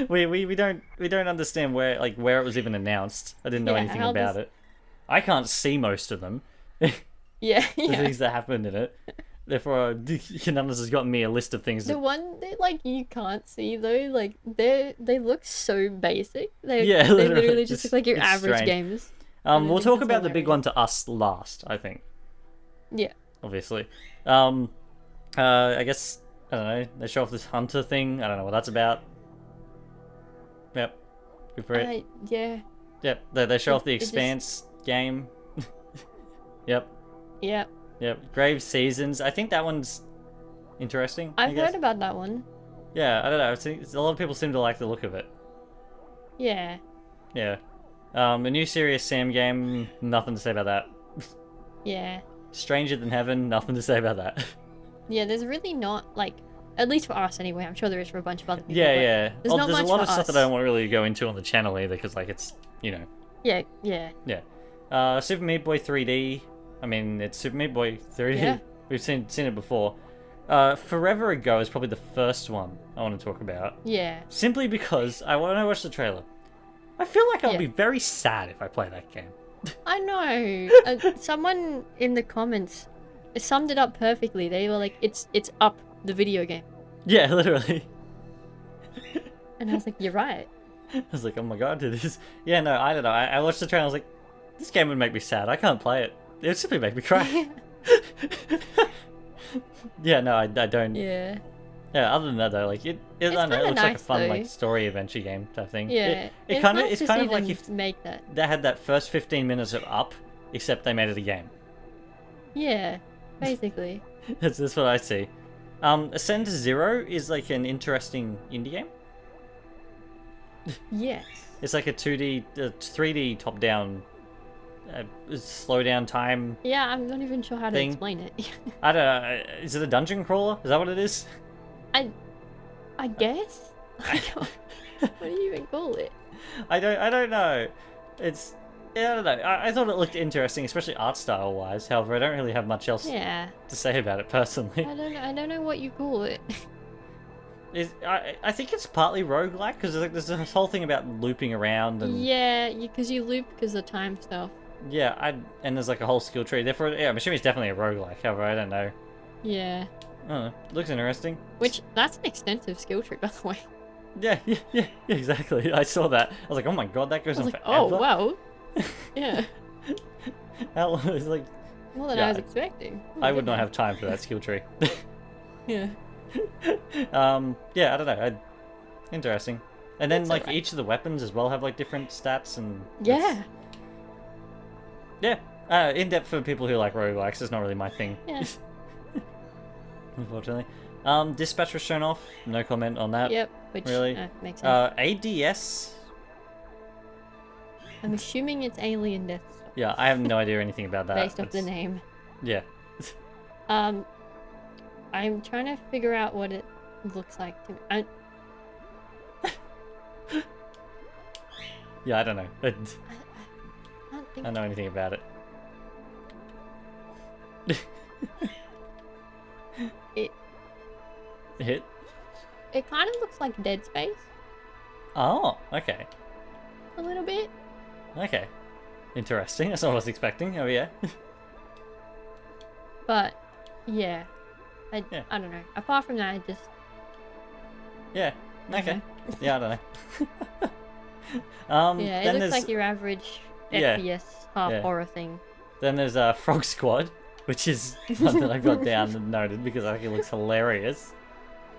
we don't understand where it was even announced. I didn't know Yeah, anything how about does- it. I can't see most of them. Yeah, The yeah. things that happened in it. Therefore, Kinunners has gotten me a list of things. The That, one that like you can't see though, like they look so basic. They Yeah, they literally, literally just look like your it's average strange. games. And I we'll think talk it's about the big hilarious. one to us last, I think. Yeah. Obviously. I guess I don't know. They show off this hunter thing. I don't know what that's about. Yep. Good for it. Yeah. Yep. They show off the just- Expanse game. Yep. Yep. Yep. Grave Seasons. I think that one's interesting. I I've guess. heard about that one. Yeah, I don't know. I think a lot of people seem to like the look of it. Yeah. Yeah. A new Serious Sam game. Nothing to say about that. Yeah. Stranger Than Heaven. Nothing to say about that. Yeah, there's really not, like, at least for us anyway, I'm sure there is for a bunch of other people. Yeah, but yeah. There's not There's a much lot for of stuff us. that I don't want to really go into on the channel either, because like it's, you know. Yeah, yeah. Yeah. Super Meat Boy 3D. I mean, it's Super Meat Boy 3D. Yeah. We've seen it before. Forever Ago is probably the first one I want to talk about. Yeah. Simply because when I watched the trailer, I feel like I'll Yeah. be very sad if I play that game. I know. Someone in the comments summed it up perfectly. They were like, it's up the video game. Yeah, literally. And I was like, you're right. I was like, oh my god, dude, this. Yeah, no, I don't know. I watched the trailer. I was like, this game would make me sad. I can't play it. It would simply make me cry. Yeah, no, I don't. Yeah. Yeah, other than that though, like it I don't know, it kinda looks like a nice, fun though. like story adventure game type thing. Yeah. It kind of nice it's to kind see of like them if make that. they had that first 15 minutes of Up, except they made it a game. Yeah. Basically. That's what I see. Ascend to Zero is like an interesting indie game. Yes. It's like a 2D, 3D top-down, slow down time. Yeah, I'm not even sure how to Thing. explain it. I don't know. Is it a dungeon crawler? Is that what it is? I guess. What do you even call it? I don't know. It's yeah, I don't know. I thought it looked interesting, especially art style wise. However, I don't really have much else Yeah. to say about it personally. I don't know what you call it. I think it's partly roguelike because there's this whole thing about looping around and Yeah, because you loop because of time stuff. yeah, and there's like a whole skill tree. Therefore, yeah, I'm assuming it's definitely a roguelike. However, I don't know. Yeah. I don't know. It looks interesting. Which, that's an extensive skill tree, by the way. Yeah, exactly. I saw that. I was like, oh my god, that goes I was on like, forever. oh, wow. Yeah. How long? It's like More than Yeah, I was expecting. Oh, I would not goodness. have time for that skill tree. Yeah. Yeah, I don't know. Interesting. And then That's like alright. each of the weapons as well have like different stats and Yeah. yeah. In depth for people who like roguelikes is not really my thing. Yeah. Unfortunately. Dispatch was shown off. No comment on that. Yep. Which really? makes sense. ADS. I'm assuming it's Alien Death Star, Yeah, I have no idea anything about that. based off the It's- name. Yeah. I'm trying to figure out what it looks like to me. Yeah, I don't know. I I can't think. don't know anything about it. It Hit. it kind of looks like Dead Space Oh, okay. a little bit. Okay. Interesting. That's not what I was expecting. Oh, yeah. But yeah. Yeah. I don't know. Apart from that, I just Yeah. Okay. Mhm. Yeah, I don't know. yeah, it then looks there's like your average Yeah. FPS half Yeah. horror thing. then there's Frog Squad, which is one that I got down and noted because I think it looks hilarious.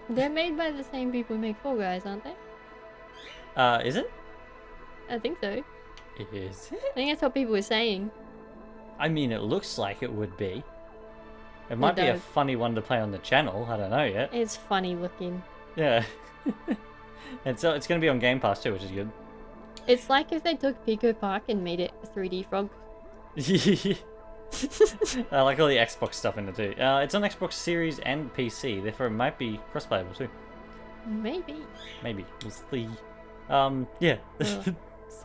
They're made by the same people who make Fall Guys, aren't they? Is it? I think so. Is it? I think that's what people were saying. I mean, it looks like it would be. It might be a does. funny one to play on the channel. I don't know yet. It's funny looking. Yeah. And so it's going to be on Game Pass too, which is good. It's like if they took Pico Park and made it a 3D frog. I like all the Xbox stuff in it too. It's on Xbox Series and PC, therefore it might be cross-playable too. Maybe. Maybe. We'll see. Yeah. Ugh.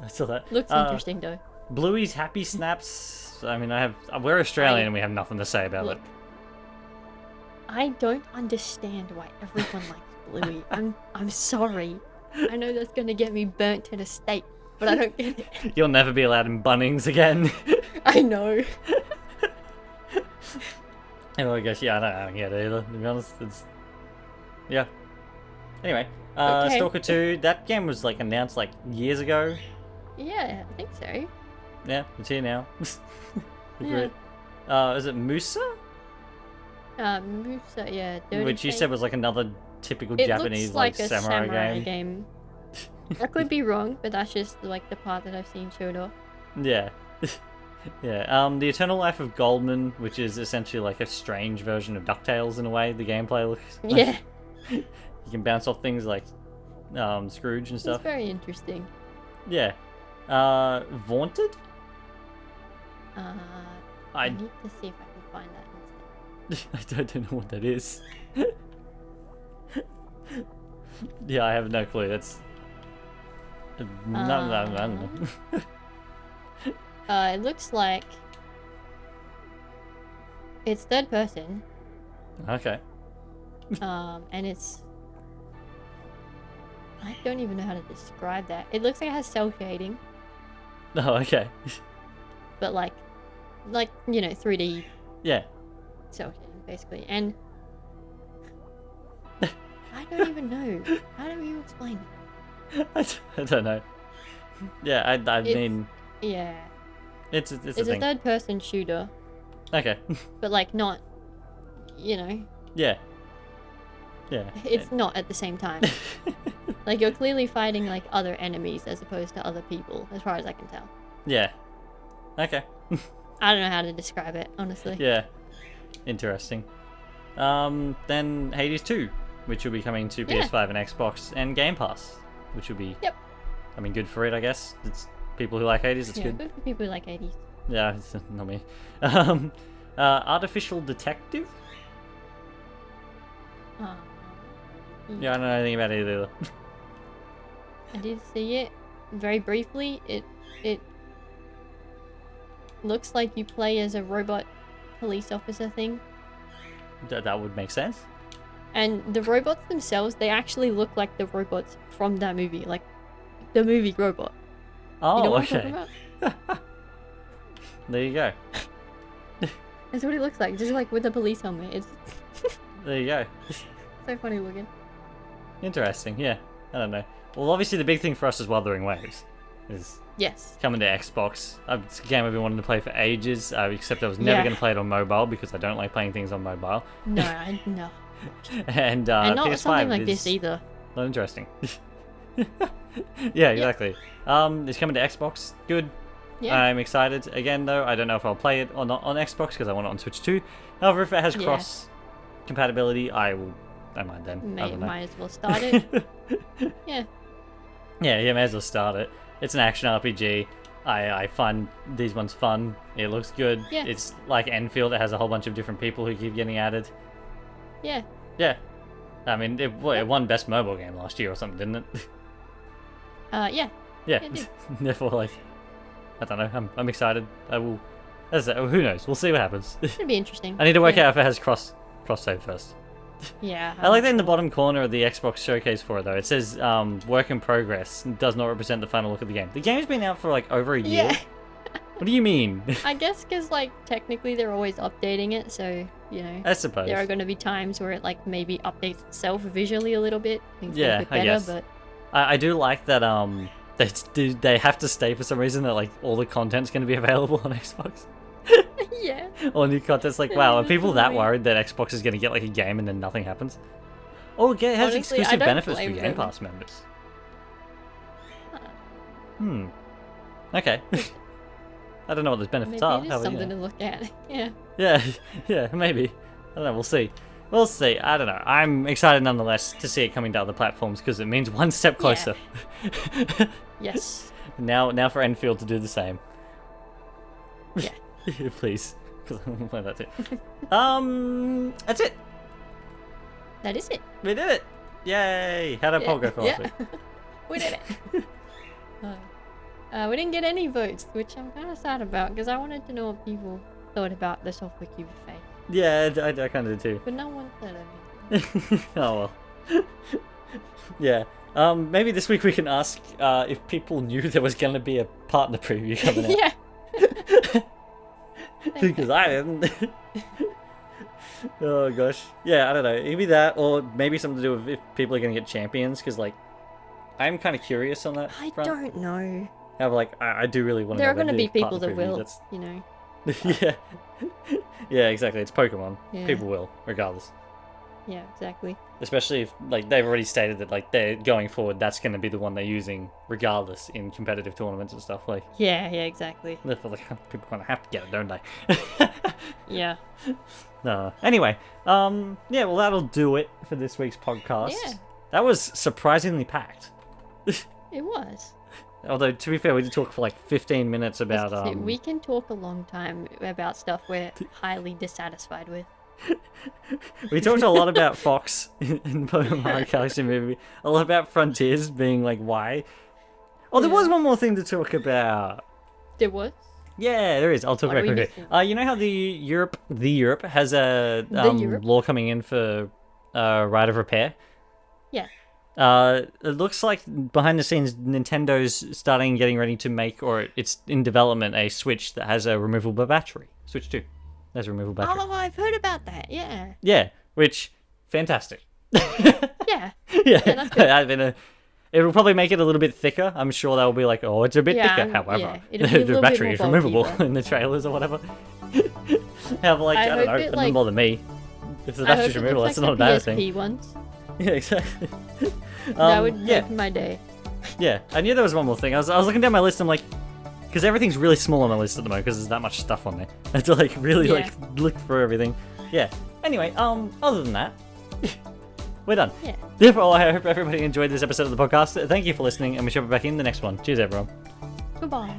I saw that. Looks interesting though. Bluey's Happy Snaps. I mean, we're Australian and we have nothing to say about Look. it. I don't understand why everyone likes Bluey. I'm sorry. I know that's gonna get me burnt to the stake, but I don't get it. You'll never be allowed in Bunnings again. I know. Oh, I guess, yeah, I don't get it either, to be honest. It's... Yeah. Anyway, Okay. Stalker 2, that game was, like, announced, like, years ago. Yeah, I think so. Yeah, it's here now. Yeah. Is it Musa? So yeah, Dirty which you Fate. said was like another typical It Japanese looks like a samurai game. I could be wrong, but that's just like the part that I've seen showed off. Yeah. Yeah. The Eternal Life of Goldman, which is essentially like a strange version of DuckTales in a way. The gameplay looks. Yeah. You can bounce off things like Scrooge and stuff. It's very interesting. Yeah. Vaunted? I need to see if I can find that instead. I don't know what that is. Yeah, I have no clue. That's no, I don't know. It looks like it's third person. Okay. And it's I don't even know how to describe that. It looks like it has cell shading, Oh, okay. but like 3D Yeah. cell shading basically. And I don't even know. How do you explain it? I don't know. Yeah, I mean, Yeah. it's a It's a thing. third person shooter, Okay. but like not, you know, Yeah. Yeah. it's not at the same time. Like you're clearly fighting like other enemies as opposed to other people, as far as I can tell. Yeah. Okay. I don't know how to describe it, honestly. Yeah. Interesting. Then Hades 2, which will be coming to Yeah. PS5 and Xbox and Game Pass, which will be, Yep. I mean, good for it, I guess. It's people who like Hades, it's Yeah, good. good for people who like 80s. Yeah, it's not me. Artificial Detective? Yeah, I don't know anything about it either. I did see it very briefly. It looks like you play as a robot police officer thing. That would make sense. And the robots themselves, they actually look like the robots from that movie, like the movie Robot. Oh, You know what I'm okay. talking about? There you go. That's what it looks like, just like with a police helmet. It's There you go. so funny looking. Interesting, yeah. I don't know. Well, obviously the big thing for us is Wuthering Waves. Is Yes. coming to Xbox. It's a game I've been wanting to play for ages, except I was never Yeah. going to play it on mobile because I don't like playing things on mobile. No, no. And And not PS5 something like is this either. not interesting. Yeah, exactly. It's coming to Xbox. Good. Yeah. I'm excited. Again, though, I don't know if I'll play it or not on Xbox because I want it on Switch too. However, if it has Yeah. cross compatibility, I don't mind then. I don't know. Might as well start it. Yeah. Yeah, may as well start it. It's an action RPG. I find these ones fun. It looks good. Yeah. It's like Enfield. It has a whole bunch of different people who keep getting added. Yeah. Yeah. I mean, it won Best Mobile Game last year or something, didn't it? Yeah. Yeah. It did. Therefore, like, I don't know. I'm excited. I will. As I say, who knows? We'll see what happens. It'll be interesting. I need to work Yeah. out if it has cross save first. Yeah. I like that in the bottom corner of the Xbox showcase for it though. It says work in progress and does not represent the final look of the game. The game's been out for like over a year. Yeah. What do you mean? I guess because like technically they're always updating it, so you know I suppose. there are going to be times where it like maybe updates itself visually a little bit. Things get Yeah, a bit I better, guess. but I do like that they have to stay for some reason that like all the content's going to be available on Xbox. yeah. All new content's like, wow, are That's people that annoying. worried that Xbox is going to get like a game and then nothing happens? Oh, it has Honestly, I exclusive don't benefits for blame Game them. Pass members. Huh. Okay. I don't know what those benefits Maybe are. it is How about you? something to look at. Yeah. Yeah, yeah, maybe. I don't know, we'll see. We'll see. I don't know. I'm excited nonetheless to see it coming to other platforms because it means one step closer. Yes. Now for Enfield to do the same. Yeah. Please. Because I want to play that too. That's it. That is it. We did it. Yay. How did Paul go for last week? We did it. We didn't get any votes, which I'm kind of sad about because I wanted to know what people thought about the software cube face. Yeah, I kind of did too. But no one said anything. Oh well. Yeah. Maybe this week we can ask if people knew there was going to be a partner preview coming out. Yeah. Because I didn't. Oh gosh. Yeah, I don't know. It could be that, or maybe something to do with if people are going to get champions. Because like, I'm kind of curious on that I front. don't know. How like I do really want to. There know are going to when be the people partner that preview, will, that's- you know. Yeah. Yeah, exactly. It's Pokemon. Yeah. People will, regardless. Yeah, exactly. Especially if, like, they've already stated that, like, they're going forward, that's going to be the one they're using regardless in competitive tournaments and stuff. Like, Yeah, people kind of have to get it, don't they? Yeah. Anyway, yeah, well, that'll do it for this week's podcast. Yeah. That was surprisingly packed. It was. Although, to be fair, we did talk for like 15 minutes about... We can talk a long time about stuff we're highly dissatisfied with. We talked a lot about Fox in Pokemon Galaxy movie. A lot about Frontiers being like, why? Oh, there was one more thing to talk about. There was? Yeah, there is. I'll talk about it quickly. You know how the Europe has a law coming in for right of repair? Yeah. It looks like behind the scenes, Nintendo's getting ready to make, or it's in development, a Switch that has a removable battery. Switch 2. There's a removable battery. Oh, I've heard about that. Yeah. Yeah, which fantastic. Yeah. Yeah, that's good. I mean, it'll probably make it a little bit thicker. I'm sure they'll be like, oh, it's a bit thicker. However, it'll be a the little battery bit is more removable bulky, in the trailers or whatever. Have like, I don't know, it doesn't bother me. If the battery's removable, that's not a bad thing. PSP ones. Yeah, exactly. That would make my day. Yeah, I knew there was one more thing. I was looking down my list. I'm like, because everything's really small on my list at the moment because there's that much stuff on there. I have to like really like look for everything. Yeah. Anyway, other than that, we're done. Yeah. Therefore, I hope everybody enjoyed this episode of the podcast. Thank you for listening, and we shall be back in the next one. Cheers, everyone. Goodbye.